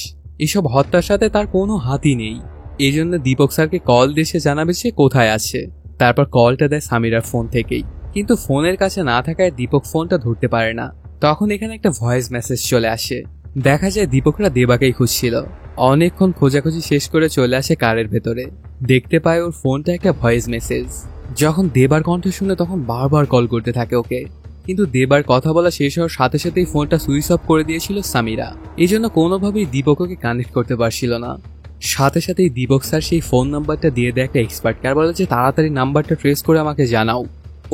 এসব হত্যার সাথে তার কোনো হাতই নেই। এই জন্য দীপক স্যারকে কল দিয়ে সে জানাবে সে কোথায় আছে। তারপর কলটা দেয় সামিরার ফোন থেকেই, কিন্তু ফোনের কাছে না থাকায় দীপক ফোনটা ধরতে পারে না। তখন এখানে একটা ভয়েস মেসেজ চলে আসে। দেখা যায় দীপকরা দেবাকেই খুঁজছিল। অনেকক্ষণ খোঁজাখুঁজি শেষ করে চলে আসে কারের ভেতরে। দেখতে পায় ওর ফোনটা একটা ভয়েস মেসেজ। যখন দেবার কণ্ঠ শুনে তখন বারবার কল করতে থাকে ওকে, কিন্তু দেবার কথা বলা শেষ হওয়ার সাথে সাথেই ফোনটা সুইচ অফ করে দিয়েছিল সামিরা। এই জন্য কোনোভাবেই দীপক ওকে কানেক্ট করতে পারছিল না। সাথে সাথেই দীপক স্যার সেই ফোন নাম্বারটা দিয়ে দেয় একটা এক্সপার্টকে, আর বলে যে তাড়াতাড়ি নাম্বারটা ট্রেস করে আমাকে জানাও।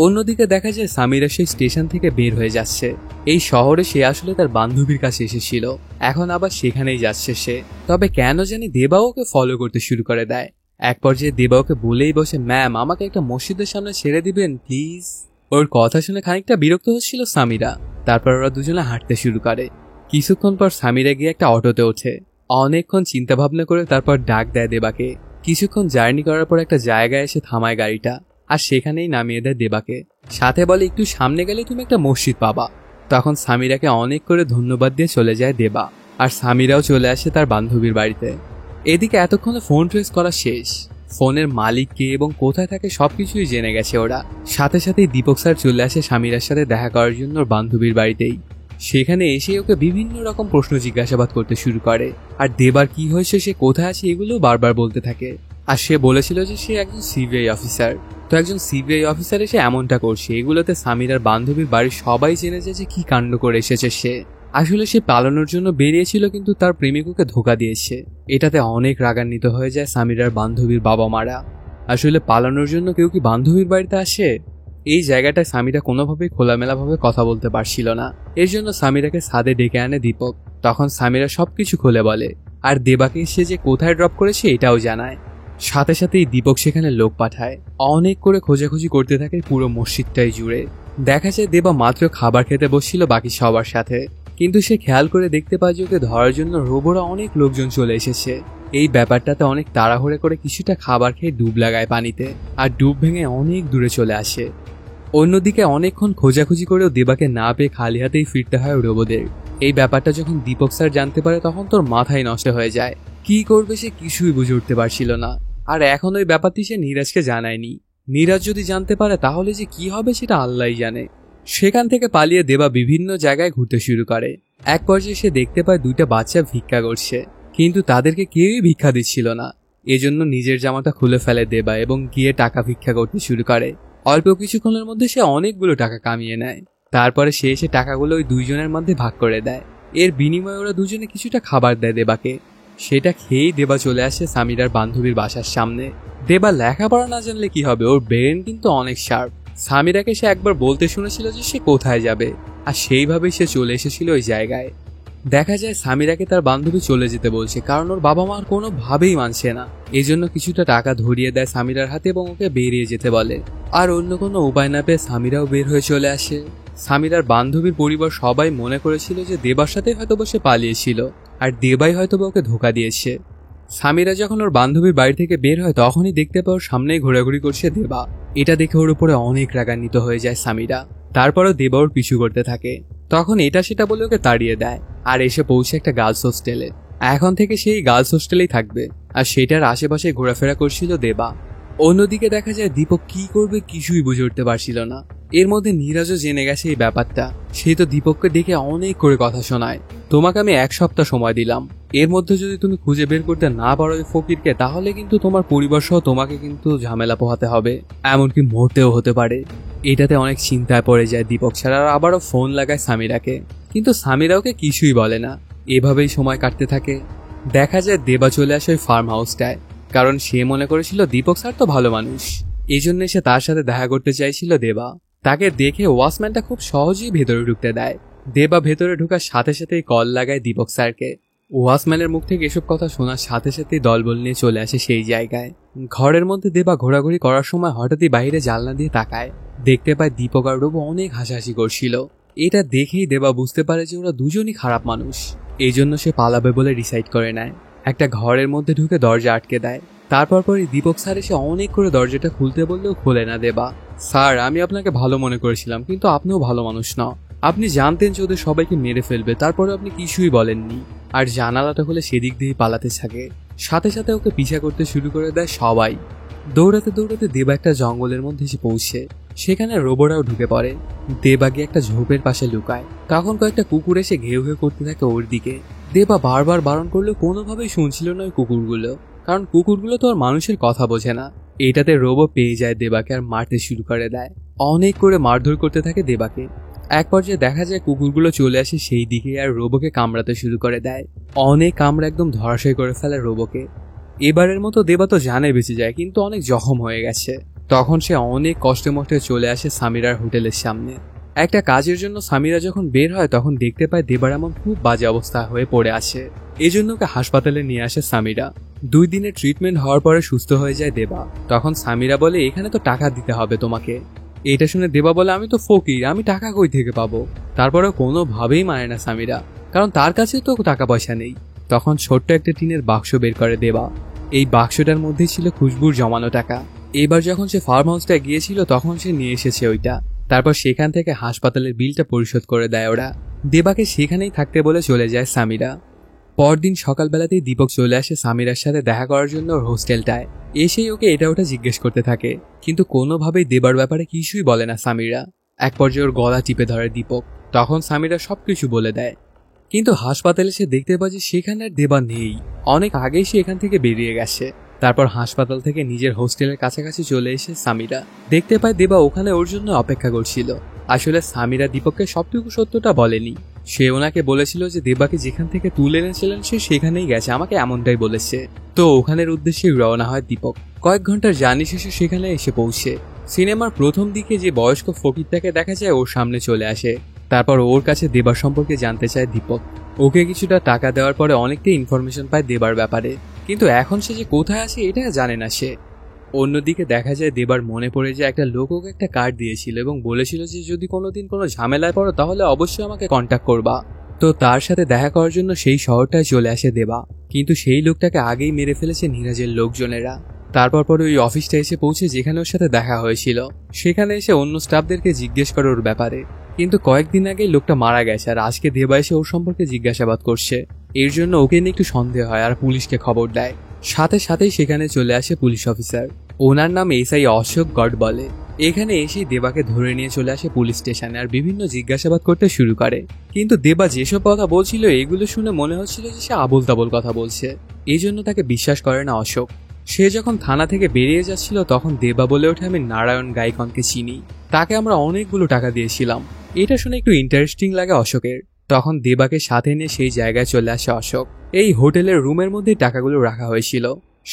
অন্যদিকে দেখা যায় সামিরা সেই স্টেশন থেকে বের হয়ে যাচ্ছে। এই শহরে সে আসলে তার বান্ধবীর কাছে এসেছিল, এখন আবার সেখানেই যাচ্ছে সে। তবে কেন জানি দেবা ওকে ফলো করতে শুরু করে দেয়। এক পর্যায়ে দেবা ওকে বলেই বসে, ম্যাম আমাকে একটা মসজিদের সামনে ছেড়ে দিবেন প্লিজ। ওর কথা শুনে খানিকটা বিরক্ত হচ্ছিল সামিরা। তারপর ওরা দুজনে হাঁটতে শুরু করে। কিছুক্ষণ পর সামিরা গিয়ে একটা অটোতে ওঠে। অনেকক্ষণ চিন্তা ভাবনা করে তারপর ডাক দেয় দেবাকে। কিছুক্ষণ জার্নি করার পর একটা জায়গায় এসে থামায় গাড়িটা, আর সেখানেই নামিয়ে দেয় দেবাকে। সাথে বলে একটু সামনে গেলে তুমি একটা মসজিদ পাবা। তখন সামিরাকে অনেক করে ধন্যবাদ দিয়ে চলে যায় দেবা, আর সামিরাও চলে আসে তার বান্ধবীর বাড়িতে। এদিকে এতক্ষণে ফোন ট্রেস করা শেষ। ফোনের মালিক কে এবং কোথায় থাকে সবকিছুই জেনে গেছে ওরা। সাথে সাথেই দীপক স্যার চলে আসে সামিরার সাথে দেখা করার জন্য ওর বান্ধবীর বাড়িতেই। সেখানে এসে ওকে বিভিন্ন রকম প্রশ্ন জিজ্ঞাসাবাদ করতে শুরু করে, আর দেবার কি হয়েছে, সে কোথায় আছে, এগুলো বারবার বলতে থাকে। আর সে বলেছিল যে সে একজন সিবিআই অফিসার। তো একজন সিবিআই অফিসার এসে এমনটা করছে, এগুলোতে সামিরার বান্ধবীর বাড়ির সবাই জেনে যায় যে কি কাণ্ড করে এসেছে সে। আসলে সে পালানোর জন্য বেরিয়েছিল, কিন্তু তার প্রেমিককে ধোকা দিয়েছে। এটাতে অনেক রাগান্বিত হয়ে যায় সামিরার বান্ধবীর বাবা মারা। আসলে পালানোর জন্য কেউ কি বান্ধবীর বাড়িতে আসে? এই জায়গাটায় সামিরা কোনোভাবেই খোলামেলাভাবে কথা বলতে পারছিল না। এর জন্য সামিরাকে ছাদে ডেকে আনে দীপক। তখন সামিরা সবকিছু খুলে বলে, আর দেবাকে সে যে কোথায় ড্রপ করেছে এটাও জানায়। সাথে সাথেই দীপক সেখানে লোক পাঠায়। অনেক করে খোঁজাখুঁজি করতে থাকে পুরো মসজিদটাই জুড়ে। দেখা যায় দেবা মাত্র খাবার খেতে বসছিল বাকি সবার সাথে, কিন্তু সে খেয়াল করে দেখতে পায় যে ওকে ধরার জন্য রোবরা অনেক লোকজন চলে এসেছে। এই ব্যাপারটাতে অনেক তাড়াহুড়ো করে কিছুটা খাবার খেয়ে ডুব লাগায় পানিতে, আর ডুব ভেঙে অনেক দূরে চলে আসে। অন্যদিকে অনেকক্ষণ খোঁজাখুঁজি করেও দেবাকে না পেয়ে খালি হাতেই ফিরতে হয় রোবদের। এই ব্যাপারটা যখন দীপক স্যার জানতে পারে তখন তোর মাথায় নষ্ট হয়ে যায়। কি করবে সে কিছুই বুঝে উঠতে পারছিল না। আর এখন ওই ব্যাপারটি সে নীরাজকে জানায়নি। নীরাজ যদি জানতে পারে তাহলে যে কি হবে সেটা আল্লাহই জানে। সেখান থেকে পালিয়ে দেবা বিভিন্ন জায়গায় ঘুরতে শুরু করে। এক পর্যায়ে সে দেখতে পায় দুইটা বাচ্চা ভিক্ষা করছে, কিন্তু তাদেরকে কেউই ভিক্ষা দিচ্ছিল না। এজন্য নিজের জামাটা খুলে ফেলে দেবা এবং গিয়ে টাকা ভিক্ষা করতে শুরু করে। অল্প কিছুক্ষণের মধ্যে সে অনেকগুলো টাকা কামিয়ে নেয়। তারপরে সে এসে টাকাগুলো ওই দুইজনের মধ্যে ভাগ করে দেয়। এর বিনিময়ে ওরা দুজনে কিছুটা খাবার দেয় দেবাকে। সেটা খেয়েই দেবা চলে আসে সামিরার বান্ধবীর বাসার সামনে। দেবা লেখাপড়া না জানলে কি হবে, ওর ব্রেন কিন্তু অনেক শার্প। সামিরাকে সে একবার বলতে শুনেছিল যে সে কোথায় যাবে, আর সেইভাবেই সে চলে এসেছিল ওই জায়গায়। দেখা যায় সামিরাকে তার বান্ধবী চলে যেতে বলছে, কারণ ওর বাবা মা কোনোভাবেই মানছে না। এজন্য কিছুটা টাকা ধরিয়ে দেয় সামিরার হাতে এবং ওকে বেরিয়ে যেতে বলে। আর অন্য কোনো উপায় না পেয়ে সামিরাও বের হয়ে চলে আসে। সামিরার বান্ধবীর পরিবার সবাই মনে করেছিল যে দেবার সাথে হয়তো সে পালিয়েছিল, আর দেবাই হয়তো ওকে ধোকা দিয়েছে। সামিরা যখন ওর বান্ধবীর বাড়ি থেকে বের হয় তখনই দেখতে পায় ওর সামনেই ঘোরাঘুরি করছে দেবা। এটা দেখে ওর উপরে অনেক রাগান্বিত হয়ে যায় সামিরা। তারপরও দেবা ওর পিছু করতে থাকে। তখন এটা সেটা বলে ওকে তাড়িয়ে দেয়, আর এসে পৌঁছে একটা গার্লস হোস্টেলে। এখন থেকে সেই গার্লস হোস্টেলেই থাকবে, আর সেটার আশেপাশে ঘোরাফেরা করছিল দেবা। অন্যদিকে দেখা যায় দীপক কি করবে কিছুই বুঝে উঠতে পারছিল না। এর মধ্যে নীরাজও জেনে গেছে এই ব্যাপারটা। সে তো দীপককে দেখে অনেক করে কথা শোনায়, তোমাকে আমি 1 সপ্তাহ সময় দিলাম, এর মধ্যে যদি তুমি খুঁজে বের করতে না পারো এই ফকিরকে তাহলে কিন্তু তোমার পরিবার সহ তোমাকে কিন্তু ঝামেলা পোহাতে হবে, এমনকি মরতেও হতে পারে। এটাতে অনেক চিন্তায় পড়ে যায় দীপক স্যার, আর আবারও ফোন লাগায় সামিরাকে, কিন্তু সামিরা ওকে কিছুই বলে না। এভাবেই সময় কাটতে থাকে। দেখা যায় দেবা চলে আসে ওই ফার্ম হাউসটায়, কারণ সে মনে করেছিল দীপক স্যার তো ভালো মানুষ, এই জন্য সে তার সাথে দেখা করতে চাইছিল দেবা। তাকে দেখে ওয়াচম্যানটা খুব সহজেই ভেতরে ঢুকতে দেয়। দেবা ভেতরে ঢোকার সাথে সাথেই কল লাগায় দীপক স্যারকে। ওয়াচম্যানের মুখ থেকে এসব কথা শোনার সাথে সাথেই দলবল নিয়ে চলে আসে সেই জায়গায়। ঘরের মধ্যে দেবা ঘোরাঘুরি করার সময় হঠাৎই বাইরে জানলা দিয়ে তাকায়। দেখতে পায় দীপক আর রবু অনেক হাসাহাসি করছিল। এটা দেখেই দেবা বুঝতে পারে যে ওরা দুজনই খারাপ মানুষ, এই জন্য সে পালাবে বলে ডিসাইড করে নেয়। একটা ঘরের মধ্যে ঢুকে দরজা আটকে দেয়। তারপর পরই দীপক স্যার এসে অনেক করে দরজাটা খুলতে বললেও খোলে না দেবা। স্যার, আমি আপনাকে ভালো মনে করেছিলাম, কিন্তু আপনিও ভালো মানুষ না। আপনি জানতেন যে ওদের সবাইকে মেরে ফেলবে, তারপরে আপনি কিছুই বলেননি। আর জানালাটা খুলে সেদিক দিয়ে পালাতে থাকে। সাথে সাথে ওকে পিছা করতে শুরু করে দেয় সবাই। দৌড়াতে দৌড়াতে দেবা একটা জঙ্গলের মধ্যে এসে পৌঁছে। সেখানে রোবটরাও ঢুকে পড়ে। দেবা গিয়ে একটা ঝোপের পাশে লুকায়। তখন কয়েকটা কুকুর এসে ঘেউ ঘেউ করতে থাকে ওর দিকে। দেবা বারবার বারণ করলেও কোনোভাবেই শুনছিল না ওই কুকুরগুলো, কারণ কুকুরগুলো তো আর মানুষের কথা বোঝে না। এটাতে রোবো পেয়ে যায় দেবাকে আর মারতে শুরু করে দেয়। অনেক করে মারধর করতে থাকে দেবাকে। এক পর্যায়ে দেখা যায় কুকুরগুলো চলে আসে সেই দিকে আর রোবোকে কামড়াতে শুরু করে দেয়। অনেক কামড়া একদম ধরাশায়ী করে ফেলে রোবোকে। এবারের মতো দেবা তো জানে বেঁচে যায়, কিন্তু অনেক জখম হয়ে গেছে। তখন সে অনেক কষ্টে মষ্টে চলে আসে সামিরার হোটেলের সামনে। একটা কাজের জন্য সামিরা যখন বের হয় তখন দেখতে পায় দেবার এমন খুব বাজে অবস্থা হয়ে পড়ে আছে। এই জন্য ওকে হাসপাতালে নিয়ে আসে সামিরা। 2 দিনের ট্রিটমেন্ট হওয়ার পরে সুস্থ হয়ে যায় দেবা। তখন সামিরা বলে, এখানে তো টাকা দিতে হবে তোমাকে। এটা শুনে দেবা বলে, আমি তো ফকির, আমি টাকা কই থেকে পাবো? তারপরেও কোনোভাবেই মানে না সামিরা, কারণ তার কাছে তো টাকা পয়সা নেই। তখন ছোট্ট একটা টিনের বাক্স বের করে দেবা। এই বাক্সটার মধ্যে ছিল খুশবুর জমানো টাকা। এবার যখন সে ফার্ম হাউসটা গিয়েছিল তখন সে নিয়ে এসেছে ওইটা। তারপর সেখান থেকে হাসপাতালের বিলটা পরিশোধ করে দেয় ওরা। দেবাকে সেখানেই থাকতে বলে চলে যায় সামিরা। পরদিন সকালবেলাতেই দীপক চলে আসে সামিরার সাথে দেখা করার জন্য ওর হোস্টেলটায়। এসেই ওকে এটা ওটা জিজ্ঞেস করতে থাকে, কিন্তু কোনোভাবেই দেবার ব্যাপারে কিছুই বলে না সামিরা। এক পর্যায়ে ওর গলা টিপে ধরে দীপক। তখন সামিরা সবকিছু বলে দেয়। কিন্তু হাসপাতালে সে দেখতে পায় যে সেখানে আর দেবা নেই। অনেক আগেই সে এখান থেকে বেরিয়ে গেছে। তারপর হাসপাতাল থেকে নিজের হোস্টেলের কাছাকাছি চলে এসে সামিরা দেখতে পায় দেবা ওখানে ওর জন্য অপেক্ষা করছিল। আসলে সামিরা দীপককে সবটুকু সত্যটা বলেনি। সে ওনাকে বলেছিল যে দেবাকে যেখান থেকে তুলে এনেছিলেন সে সেখানেই গেছে, আমাকে এমনটাই বলেছে। তো ওখানের উদ্দেশ্যে রওনা হয় দীপক। কয়েক ঘন্টার জার্নি শেষে সেখানে এসে পৌঁছে। সিনেমার প্রথম দিকে যে বয়স্ক ফকিরটাকে দেখা যায় ওর সামনে চলে আসে। তারপর ওর কাছে দেবার সম্পর্কে জানতে চায় দীপক। ওকে কিছুটা টাকা দেওয়ার পরে অনেকটাই ইনফরমেশন পায় দেবার ব্যাপারে, কিন্তু এখন সে যে কোথায় আছে এটা জানে না সে। অন্যদিকে দেখা যায় দেবার মনে পড়ে যে একটা লোক ওকে একটা কার্ড দিয়েছিল এবং বলেছিল যে যদি কোনোদিন কোনো ঝামেলায় পড়ো তাহলে অবশ্যই আমাকে কন্ট্যাক্ট করবা। তো তার সাথে দেখা করার জন্য সেই শহরটায় চলে আসে দেবা, কিন্তু সেই লোকটাকে আগেই মেরে ফেলেছে নিরাজের লোকজনেরা। তারপর পরে ওই অফিসটা এসে পৌঁছে যেখানে ওর সাথে দেখা হয়েছিল। সেখানে এসে অন্য স্টাফদেরকে জিজ্ঞেস করে ওর ব্যাপারে, কিন্তু কয়েকদিন আগেই লোকটা মারা গেছে আর আজকে দেবা এসে ওর সম্পর্কে জিজ্ঞাসাবাদ করছে। এর জন্য ওকে নিয়ে একটু সন্দেহ হয় আর পুলিশকে খবর দেয়। সাথে সাথেই সেখানে চলে আসে পুলিশ অফিসার। ওনার নাম এসআই অশোক গড বলে। এখানে এসেই দেবাকে ধরে নিয়ে চলে আসে পুলিশ স্টেশনে আর বিভিন্ন জিজ্ঞাসাবাদ করতে শুরু করে। কিন্তু দেবা যেসব কথা বলছিল এগুলো শুনে মনে হচ্ছিল যে সে আবোল তাবোল কথা বলছে। এই জন্য তাকে বিশ্বাস করে না অশোক। সে যখন থানা থেকে বেরিয়ে যাচ্ছিল তখন দেবা বলে ওঠে, আমি নারায়ণ গাইকনকে চিনি, তাকে আমরা অনেকগুলো টাকা দিয়েছিলাম। এটা শুনে একটু ইন্টারেস্টিং লাগে অশোকের। তখন দেবাকে সাথে নিয়ে সেই জায়গায় চলে আসে অশোক। এই হোটেলের রুমের মধ্যে টাকাগুলো রাখা হয়েছিল।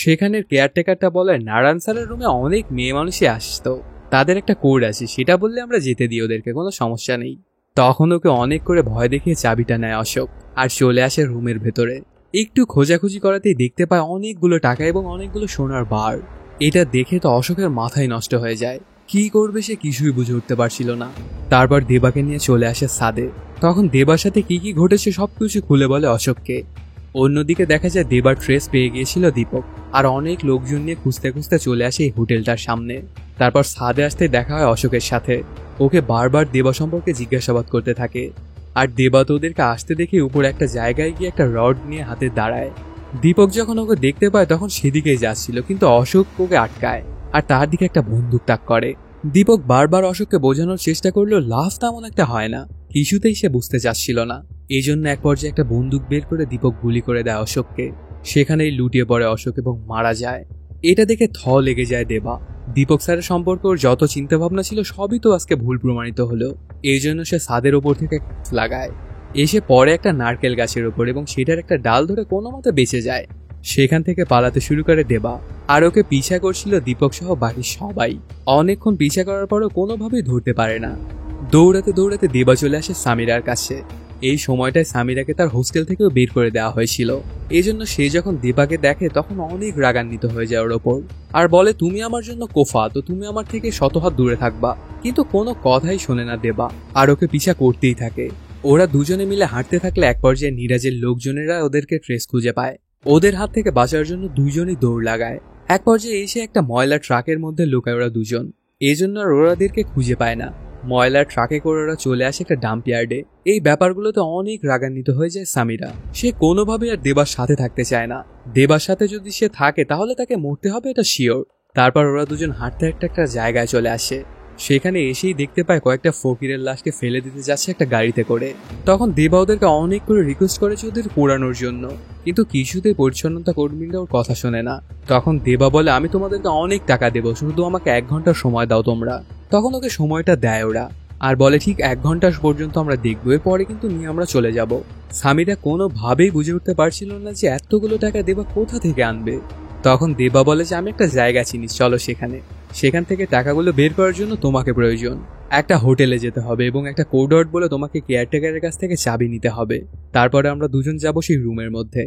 সেখানের কেয়ারটেকারটা বলে নারায়ণ স্যারের রুমে অনেক মেয়ে মানুষই আসতো, তাদের একটা কোড আছে, সেটা বললে আমরা যেতে দিই ওদেরকে, কোনো সমস্যা নেই। তখন ওকে অনেক করে ভয় দেখিয়ে চাবিটা নেয় অশোক আর চলে আসে রুমের ভেতরে। একটু খোঁজাখুঁজি করাতেই দেখতে পায় অনেকগুলো টাকা এবং অনেকগুলো সোনার বার। এটা দেখে তো অশোকের মাথায় নষ্ট হয়ে যায়। কি করবে সে কিছুই বুঝে উঠতে পারছিল না। তারপর দেবাকে নিয়ে চলে আসে সাদে। তখন দেবার সাথে কি কি ঘটেছে সবকিছু খুলে বলে অশোককে। অন্যদিকে দেখা যায় দেবার ট্রেস পেয়ে গিয়েছিল দীপক আর অনেক লোকজন নিয়ে খুঁজতে খুঁজতে চলে আসে এই হোটেলটার সামনে। তারপর সাদে আসতে দেখা হয় অশোকের সাথে। ওকে বারবার দেবা সম্পর্কে জিজ্ঞাসাবাদ করতে থাকে আর দেবা তো ওদেরকে আসতে দেখে উপরে একটা জায়গায় গিয়ে একটা রড নিয়ে হাতে দাঁড়ায়। দীপক যখন ওকে দেখতে পায় তখন সেদিকেই যাচ্ছিল, কিন্তু অশোক ওকে আটকায় আর তার দিকে একটা বন্দুক তাক করে। দীপক বারবার অশোককে বোঝানোর চেষ্টা করলেও লাভ তেমন একটা হয় না, কিছুতেই সে বুঝতে চাচ্ছিল না। এই জন্য এক পর্যায়ে একটা বন্দুক বের করে দীপক গুলি করে দেয় অশোককে। সেখানেই লুটিয়ে পড়ে অশোক এবং মারা যায়। এটা দেখে থ লেগে যায় দেবা। দীপক স্যারের সম্পর্কে ওর যত চিন্তা ভাবনা ছিল সবই তো আজকে ভুল প্রমাণিত হলো। এই জন্য সে ছাদের ওপর থেকে লাগায়। এসে পড়ে একটা নারকেল গাছের ওপর এবং সেটার একটা ডাল ধরে কোনো মতে বেঁচে যায়। সেখান থেকে পালাতে শুরু করে দেবা আর ওকে পিছা করছিল দীপক সহ বাকি সবাই। অনেকক্ষণ পিছা করার পরও কোনোভাবেই ধরতে পারে না। দৌড়াতে দৌড়াতে দেবা চলে আসে সামিরার কাছে। এই সময়টায় সামিরাকে তার হোস্টেল থেকেও বের করে দেওয়া হয়েছিল। এই জন্য সে যখন দেবাকে দেখে তখন অনেক রাগান্বিত হয়ে যায় ওর ওপর আর বলে, তুমি আমার জন্য কোফা, তো তুমি আমার থেকে শত হাত দূরে থাকবা। কিন্তু কোনো কথাই শোনে না দেবা আর ওকে পিছা করতেই থাকে। ওরা দুজনে মিলে হাঁটতে থাকলে এক পর্যায়ে নিরাজের লোকজনেরা ওদেরকে ট্রেস খুঁজে পায়। ওদের হাত থেকে বাঁচার জন্য দুজনই দৌড় লাগায়। এক পর্যায়ে এসে একটা ময়লা ট্রাকের মধ্যে লুকায় ওরা দুজন। এই জন্য আর ওরাদেরকে খুঁজে পায় না। ময়লার ট্রাকে করে ওরা চলে আসে একটা ডাম্প ইয়ার্ডে। এই ব্যাপারগুলোতে অনেক রাগান্বিত হয়ে যায় সামিরা। সে কোনোভাবে আর দেবার সাথে থাকতে চায় না। দেবার সাথে যদি সে থাকে তাহলে তাকে মরতে হবে, এটা শিওর। তারপর ওরা দুজন হাঁটতে একটা জায়গায় চলে আসে। সেখানে এসেই দেখতে পায় কয়েকটা ফকিরের লাশকে ফেলে দিতে যাচ্ছে একটা গাড়িতে করে। তখন দেবা ওদেরকে অনেক করে রিকোয়েস্ট করেছে ওদের পোড়ানোর জন্য, কিন্তু কিছুতেই পরিচ্ছন্নতা কর্মীরা ওর কথা শোনে না। তখন দেবা বলে, আমি তোমাদেরকে অনেক টাকা দেবো, শুধু আমাকে 1 ঘন্টা সময় দাও তোমরা। তখন ওকে সময়টা দেয় ওরা, আর বলে ঠিক 1 ঘন্টা পর্যন্ত আমরা দেখবো, এরপরে কিন্তু নিয়ে আমরা চলে যাব। সামিরা কোনোভাবেই বুঝে উঠতে পারছিল না যে এতগুলো টাকা দেবা কোথা থেকে আনবে। তখন দেবা বলে যে আমি একটা জায়গা চিনি, চলো সেখান থেকে টাকাগুলো বের করার জন্য তোমাকে প্রয়োজন। একটা হোটেলে যেতে হবে এবং একটা কোড বলে তোমাকে কেয়ারটেকারের কাছ থেকে চাবি নিতে হবে। তারপরে আমরা দুজন যাব সেই রুমের মধ্যে।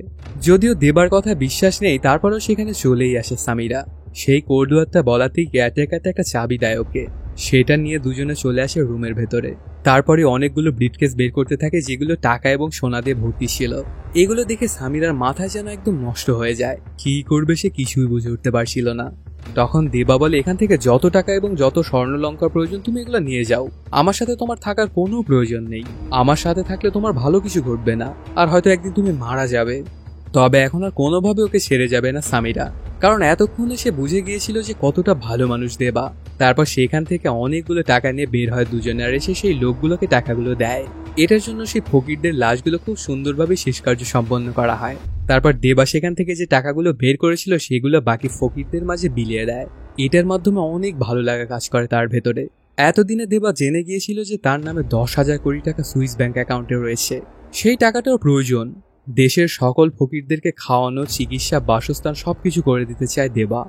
যদিও দেবার কথা বিশ্বাস নেই, তারপরেও সেখানে চলেই আসে সামিরা। সেই কোডওয়ার্ডটা বলাতেই কেয়ারটেকারটা একটা চাবি দেয় ওকে। সেটা নিয়ে দুজনে চলে আসে রুমের ভেতরে। তারপরে অনেকগুলো ব্রিফকেস বের করতে থাকে যেগুলো টাকা এবং সোনা দিয়ে ভর্তি ছিল। এগুলো দেখে সামিরার মাথা যেন একদম নষ্ট হয়ে যায়। কি করবে সে কিছুই বুঝে উঠতে পারছিল না। তখন দেবা বলে, এখান থেকে যত টাকা এবং যত স্বর্ণলঙ্কার প্রয়োজন তুমি এগুলো নিয়ে যাও। আমার সাথে তোমার থাকার কোনো প্রয়োজন নেই। আমার সাথে থাকলে তোমার ভালো কিছু ঘটবে না, আর হয়তো একদিন তুমি মারা যাবে। তবে এখন আর কোনোভাবে ওকে ছেড়ে যাবে না সামিরা, কারণ এতক্ষণে সে বুঝে গিয়েছিল যে কতটা ভালো মানুষ দেবা। তারপর সেখান থেকে অনেকগুলো টাকা নিয়ে বের হয় দুজনে, আর এসে সেই লোকগুলোকে টাকাগুলো দেয়। এটার জন্য সেই ফকিরদের লাশগুলো খুব সুন্দরভাবে শেষ কার্য সম্পন্ন করা হয়। তারপর দেবা সেখান থেকে যে টাকাগুলো বের করেছিল সেগুলো বাকি ফকিরদের মাঝে বিলিয়ে দেয়। এটার মাধ্যমে অনেক ভালো লাগা কাজ করে তার ভেতরে। এতদিনে দেবা জেনে গিয়েছিল যে তার নামে 10,000 কোটি টাকা সুইস ব্যাংক অ্যাকাউন্টে রয়েছে। সেই টাকাটাও প্রয়োজন। দেশের সকল ফকিরদেরকে খাওয়ানো, চিকিৎসা, বাসস্থান সবকিছু করে দিতে চায় দেবা।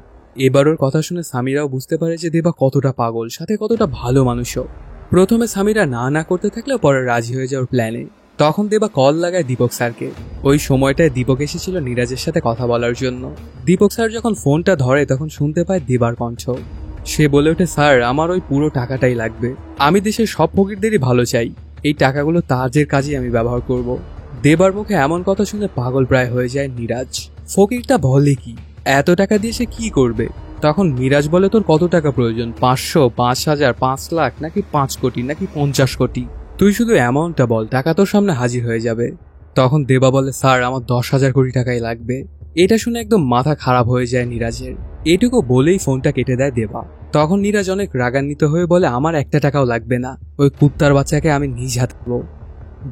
এবার ওর কথা শুনে সামিরাও বুঝতে পারে যে দেবা কতটা পাগল, সাথে কতটা ভালো মানুষও। প্রথমে সামিরা না করতে থাকলেও পরে রাজি হয়ে যায় ওর প্ল্যানে। তখন দেবা কল লাগায় দীপক স্যারকে। ওই সময়টায় দীপক এসেছিল নীরাজের সাথে কথা বলার জন্য। দীপক স্যার যখন ফোনটা ধরে তখন শুনতে পায় দেবার কণ্ঠ। সে বলে ওঠে, স্যার আমার ওই পুরো টাকাটাই লাগবে। আমি দেশের সব ফকিরদেরই ভালো চাই। এই টাকাগুলো তাজের কাজে আমি ব্যবহার করব। দেবার মুখে এমন কথা শুনে পাগল প্রায় হয়ে যায় নীরাজ। ফকিরটা বলে কি, এত টাকা দিয়ে সে কি করবে? তখন মিরাজ বলে, তোর কত টাকা প্রয়োজন? 500, 5,000, 5 লাখ, নাকি 5 কোটি, নাকি 50 কোটি? তুই শুধু অ্যামাউন্টটা বল, টাকা তোর সামনে হাজির হয়ে যাবে। তখন দেবা বলে, স্যার আমার 10,000 কোটি টাকাই লাগবে। এটা শুনে একদম মাথা খারাপ হয়ে যায় নীরাজের। এটুকু বলেই ফোনটা কেটে দেয় দেবা। তখন নীরাজ অনেক রাগান্বিত হয়ে বলে, আমার একটা টাকাও লাগবে না, ওই কুত্তার বাচ্চাকে আমি নিজ হাতে দেবো।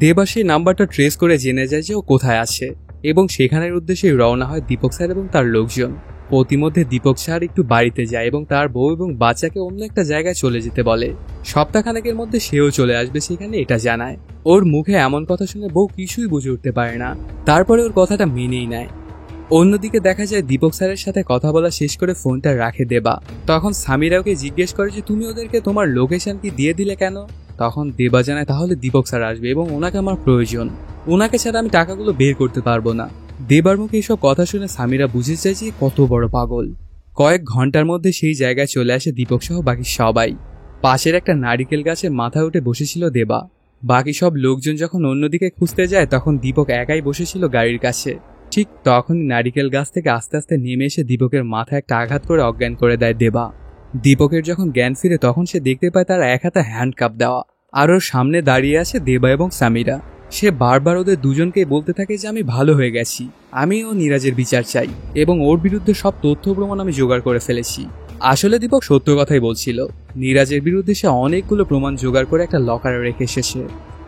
দেবা সেই নাম্বারটা ট্রেস করে জেনে যায় যে ও কোথায় আছে, এবং সেখানের উদ্দেশ্যে রওনা হয় দীপক স্যার এবং তার লোকজন। প্রতিমধ্যে দীপক স্যার একটু বাড়িতে যায় এবং তার বউ এবং বাচ্চাকে অন্য একটা জায়গায় চলে যেতে বলে। সপ্তাহখানেকের মধ্যে সেও চলে আসবে সেখানে, এটা জানায়। ওর মুখে এমন কথা শুনে বউ কিছুই বুঝে উঠতে পারে না, তারপরে ওর কথাটা মেনেই নেয়। অন্যদিকে দেখা যায় দীপক স্যারের সাথে কথা বলা শেষ করে ফোনটা রাখে দেবা। তখন সামিরা ওকে জিজ্ঞেস করে যে তুমি ওদেরকে তোমার লোকেশন কি দিয়ে দিলে কেন? তখন দেবা জানায় তাহলে দীপক স্যার আসবে এবং ওনাকে আমার প্রয়োজন, ওনাকে ছাড়া আমি টাকাগুলো বের করতে পারবো না। দেবার মুখে এইসব কথা শুনে সামিরা বুঝে যায় যে কত বড় পাগল। কয়েক ঘন্টার মধ্যে সেই জায়গায় চলে আসে দীপক সহ বাকি সবাই। পাশের একটা নারিকেল গাছে মাথায় উঠে বসেছিল দেবা। বাকি সব লোকজন যখন অন্যদিকে খুঁজতে যায় তখন দীপক একাই বসেছিল গাড়ির কাছে। ঠিক তখনই নারিকেল গাছ থেকে আস্তে আস্তে নেমে এসে দীপকের মাথায় একটা আঘাত করে অজ্ঞান করে দেয় দেবা। দীপকের যখন জ্ঞান ফিরে তখন সে দেখতে পায় তার এক হাতে হ্যান্ডকাপ দেওয়া, আর ওর সামনে দাঁড়িয়ে আছে দেবা এবং সামিরা। সে বারবার ওদের দুজনকেই বলতে থাকে যে আমি ভালো হয়ে গেছি, আমিও নীরাজের বিচার চাই এবং ওর বিরুদ্ধে সব তথ্য প্রমাণ আমি জোগাড় করে ফেলেছি। আসলে দীপক সত্য কথাই বলছিল। নীরাজের বিরুদ্ধে সে অনেকগুলো প্রমাণ জোগাড় করে একটা লকারে রেখে এসেছে।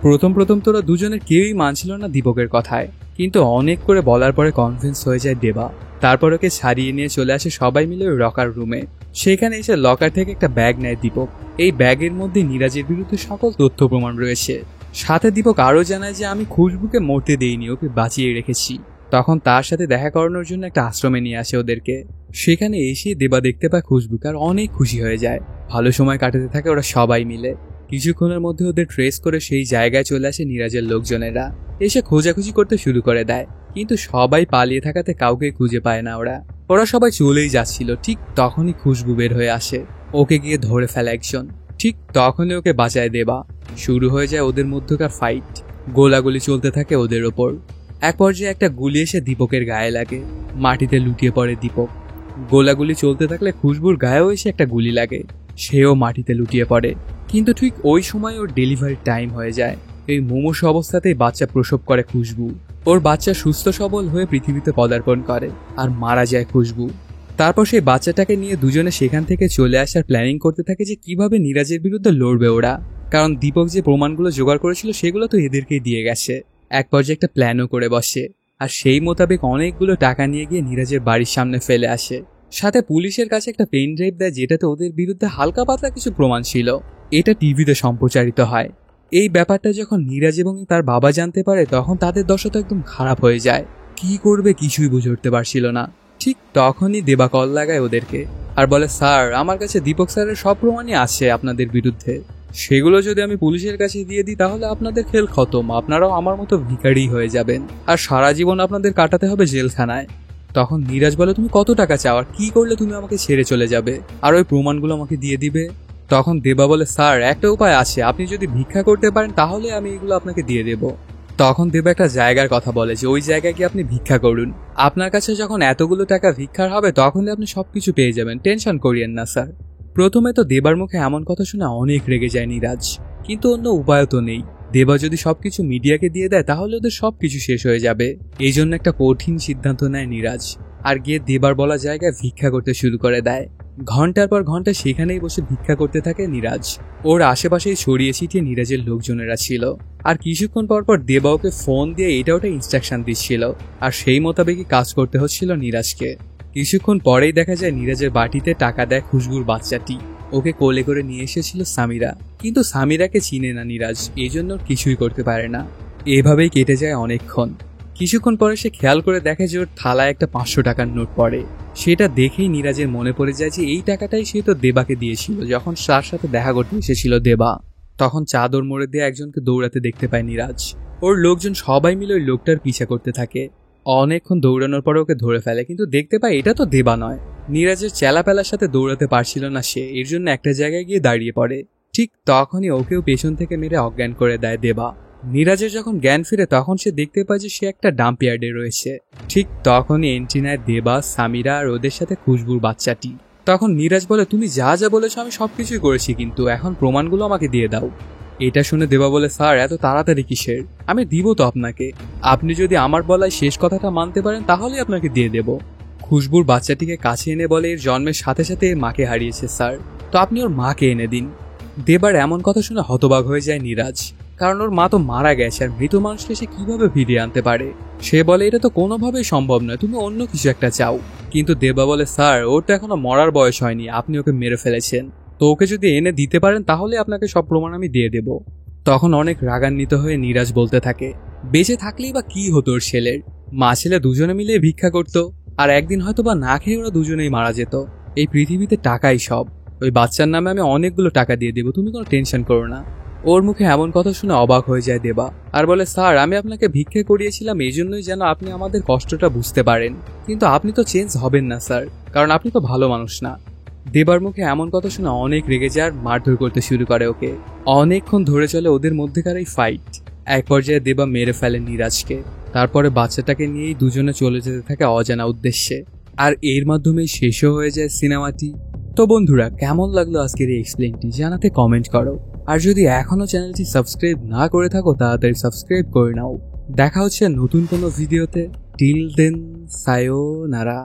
প্রথম তোরা দুজনের কেউই মানছিল না দীপকের কথায়, কিন্তু অনেক করে বলার পরে কনভিন্স হয়ে যায় দেবা। তারপর ওকে ছাড়িয়ে নিয়ে চলে আসে সবাই মিলে ওই লকার রুমে। সেখানে এসে লকার থেকে একটা ব্যাগ নেয় দীপক। এই ব্যাগের মধ্যে নীরাজের বিরুদ্ধে সকল তথ্য প্রমাণ রয়েছে। সাথে দীপক আরও জানায় যে আমি খুশবুকে মরতে দেইনি, ওকে বাঁচিয়ে রেখেছি। তখন তার সাথে দেখা করানোর জন্য একটা আশ্রমে নিয়ে আসে ওদেরকে। সেখানে এসে দেবা দেখতে পায় খুশবুকে আর অনেক খুশি হয়ে যায়। ভালো সময় কাটাতে থাকে ওরা সবাই মিলে। কিছুক্ষণের মধ্যে ওদের ট্রেস করে সেই জায়গায় চলে আসে নীরাজের লোকজনেরা। এসে খোঁজাখুঁজি করতে শুরু করে দেয়, কিন্তু সবাই পালিয়ে থাকাতে কাউকে খুঁজে পায় না। ওরা সবাই চলেই যাচ্ছিল। ঠিক তখনই খুশবু বের হয়ে আসে, ওকে গিয়ে ধরে ফেলে একজন। ঠিক তখনই ওকে বাঁচায় দেবা। শুরু হয়ে যায় ওদের মধ্যকার ফাইট। গোলাগুলি চলতে থাকে ওদের ওপর। এক পর্যায়ে একটা গুলি এসে দীপকের গায়ে লাগে, মাটিতে লুটিয়ে পড়ে দীপক। গোলাগুলি চলতে থাকলে খুশবুর গায়েও এসে একটা গুলি লাগে, সেও মাটিতে লুটিয়ে পড়ে। কিন্তু ঠিক ওই সময় ওর ডেলিভারি টাইম হয়ে যায়। এই মুমূর্ষু অবস্থাতেই বাচ্চা প্রসব করে খুশবু। ওর বাচ্চা সুস্থ সবল হয়ে পৃথিবীতে পদার্পণ করে আর মারা যায় খুশবু। তারপর সেই বাচ্চাটাকে নিয়ে দুজনে সেখান থেকে চলে আসার প্ল্যানিং করতে থাকে যে কিভাবে নীরাজের বিরুদ্ধে লড়বে ওরা, কারণ দীপক যে প্রমাণগুলো জোগাড় করেছিল সেগুলো তো এদেরকেই দিয়ে গেছে। এক পর্যায়ে একটা প্ল্যানও করে বসে, আর সেই মোতাবেক অনেকগুলো টাকা নিয়ে গিয়ে নীরাজের বাড়ির সামনে ফেলে আসে। সাথে পুলিশের কাছে একটা পেন ড্রাইভ দেয় যেটাতে ওদের বিরুদ্ধে হালকা পাতলা কিছু প্রমাণ ছিল। এটা টিভিতে সম্প্রচারিত হয়। এই ব্যাপারটা যখন নীরাজ এবং তার বাবা জানতে পারে তখন তাদের দশা তো একদম খারাপ হয়ে যায়। কি করবে কিছুই বুঝে উঠতে পারছিল না। ঠিক তখনই দেবা কল লাগায় ওদেরকে আর বলে, স্যার আমার কাছে দীপক স্যারের সব প্রমাণই আছে আপনাদের বিরুদ্ধে, সেগুলো যদি আমি পুলিশের কাছে দিয়ে দিই তাহলে আপনাদের খেল খতম, আপনারাও আমার মতো ভিখারি হয়ে যাবেন আর সারা জীবন আপনাদের কাটাতে হবে জেলখানায়। তখন নীরাজ বলে, তুমি কত টাকা চাও আর কি করলে তুমি আমাকে ছেড়ে চলে যাবে আর ওই প্রমাণগুলো আমাকে দিয়ে দিবে? তখন দেবা বলে, স্যার একটা উপায় আছে, আপনি যদি ভিক্ষা করতে পারেন তাহলে আমি এগুলো আপনাকে দিয়ে দেব। তখন দেবা একটা জায়গার কথা বলে যে ওই জায়গায় গিয়ে আপনি ভিক্ষা করুন, আপনার কাছে যখন এতগুলো টাকা ভিক্ষার হবে তখনই আপনি সবকিছু পেয়ে যাবেন, টেনশন করিয়েন না স্যার। প্রথমে তো দেবার মুখে এমন কথা শুনে অনেক রেগে যায় নীরাজ, কিন্তু অন্য উপায় তো নেই। দেবা যদি সবকিছু মিডিয়াকে দিয়ে দেয় তাহলে ওদের সবকিছু শেষ হয়ে যাবে। এই জন্য একটা কঠিন সিদ্ধান্ত নেয় নীরাজ আর গিয়ে দেবার বলা জায়গায় ভিক্ষা করতে শুরু করে দেয়। ঘন্টার পর ঘন্টা সেখানেই বসে ভিক্ষা করতে থাকে নীরাজ। ওর আশেপাশেই ছড়িয়ে ছিটিয়ে নীরাজের লোকজনেরা ছিল, আর কিছুক্ষণ পর পর দেবা ওকে ফোন দিয়ে এটা ওটা ইনস্ট্রাকশন দিচ্ছিল, আর সেই মোতাবেকই কাজ করতে হচ্ছিল নীরাজকে। কিছুক্ষণ পরেই দেখা যায় নীরাজের বাটিতে টাকা দেয় খুশবুর বাচ্চাটি। ওকে কোলে করে নিয়ে এসেছিল সামিরা, কিন্তু সামিরাকে চিনে না নীরাজ, এই জন্য কিছুই করতে পারে না। এভাবেই কেটে যায় অনেকক্ষণ। কিছুক্ষণ পরে সে খেয়াল করে দেখে যে ওর থালায় একটা 500 টাকার নোট পড়ে। সেটা দেখেই নীরাজের মনে পড়ে যায় যে এই টাকাটাই সে তো দেবাকে দিয়েছিল যখন তার সাথে দেখা করতে এসেছিল দেবা। তখন চাদর মোড়ে দিয়ে একজনকে দৌড়াতে দেখতে পায় নীরাজ। ওর লোকজন সবাই মিলে ওই লোকটার পিছা করতে থাকে। অনেকক্ষণ দৌড়ানোর পরে ওকে ধরে ফেলে, কিন্তু দেখতে পায় এটা তো দেবা নয়। নীরাজের চেলাপেলার সাথে দৌড়াতে পারছিল না সে, এর জন্য একটা জায়গায় গিয়ে দাঁড়িয়ে পড়ে। ঠিক তখনই ওকেও পেছন থেকে মেরে অজ্ঞান করে দেয় দেবা। নীরাজের যখন জ্ঞান ফিরে তখন সে দেখতে পায় যে সে একটা ডাম্প ইয়ার্ডে রয়েছে। ঠিক তখনই এন্ট্রি নেয় দেবা, সামিরা আর ওদের সাথে খুশবুর বাচ্চাটি। তখন নীরাজ বলে, তুমি যা যা বলেছো আমি সবকিছুই করেছি, কিন্তু এখন প্রমাণগুলো আমাকে দিয়ে দাও। এটা শুনে দেবা বলে, স্যার এত তাড়াতাড়ি কিসের, আমি দিব তো আপনাকে, আপনি যদি আমার বলায় শেষ কথাটা মানতে পারেন তাহলে আপনাকে দিয়ে দেব। খুশবুর বাচ্চাটিকে কাছে এনে বলে, এর জন্মের সাথে সাথে এর মাকে হারিয়েছে স্যার, তো আপনি ওর মাকে এনে দিন। দেবার এমন কথা শুনে হতবাক হয়ে যায় নীরাজ, কারণ ওর মা তো মারা গেছে আর মৃত মানুষকে সে কিভাবে ফিরিয়ে আনতে পারে। সে বলে এটা তো কোনোভাবেই সম্ভব নয়, তুমি অন্য কিছু একটা চাও। কিন্তু দেবা বলে, স্যার ওর তো এখনো মরার বয়স হয়নি, আপনি ওকে মেরে ফেলেছেন, তো ওকে যদি এনে দিতে পারেন তাহলে আপনাকে সব প্রমাণ আমি দিয়ে দেব। তখন অনেক রাগান্বিত হয়ে নীরাজ বলতে থাকে, বেঁচে থাকলেই বা কি হতো ওর ছেলের, মা ছেলে দুজনে মিলে ভিক্ষা করতো, আর একদিন হয়তো বা না খেয়ে ওরা দুজনেই মারা যেত। এই পৃথিবীতে টাকাই সব, ওই বাচ্চার নামে আমি অনেকগুলো টাকা দিয়ে দেবো, তুমি কোনো টেনশন করো না। ওর মুখে এমন কথা শুনে অবাক হয়ে যায় দেবা আর বলে, স্যার আমি আপনাকে ভিক্ষা করিয়েছিলাম এই জন্যই যেন আপনি আমাদের কষ্টটা বুঝতে পারেন, কিন্তু আপনি তো চেঞ্জ হবেন না স্যার, কারণ আপনি তো ভালো মানুষ না। দেবার মুখে এমন কথা শুনে অনেক রেগে যায় আর মারধর করতে শুরু করে ওকে। অনেকক্ষণ ধরে চলে ওদের মধ্যেকার এই ফাইট। এক পর্যায়ে দেবা মেরে ফেলে নীরাজকে, তারপরে বাচ্চাটাকে নিয়েই দুজনে চলে যেতে থাকে অজানা উদ্দেশ্যে। আর এর মাধ্যমেই শেষও হয়ে যায় সিনেমাটি। তো বন্ধুরা কেমন লাগলো আজকের এই এক্সপ্লেনটি জানাতে কমেন্ট করো, আর যদি এখনো চ্যানেলটি সাবস্ক্রাইব না করে থাকো তাড়াতাড়ি সাবস্ক্রাইব করে নাও। দেখা হচ্ছে নতুন কোনো ভিডিওতে। Till then সায়োনারা।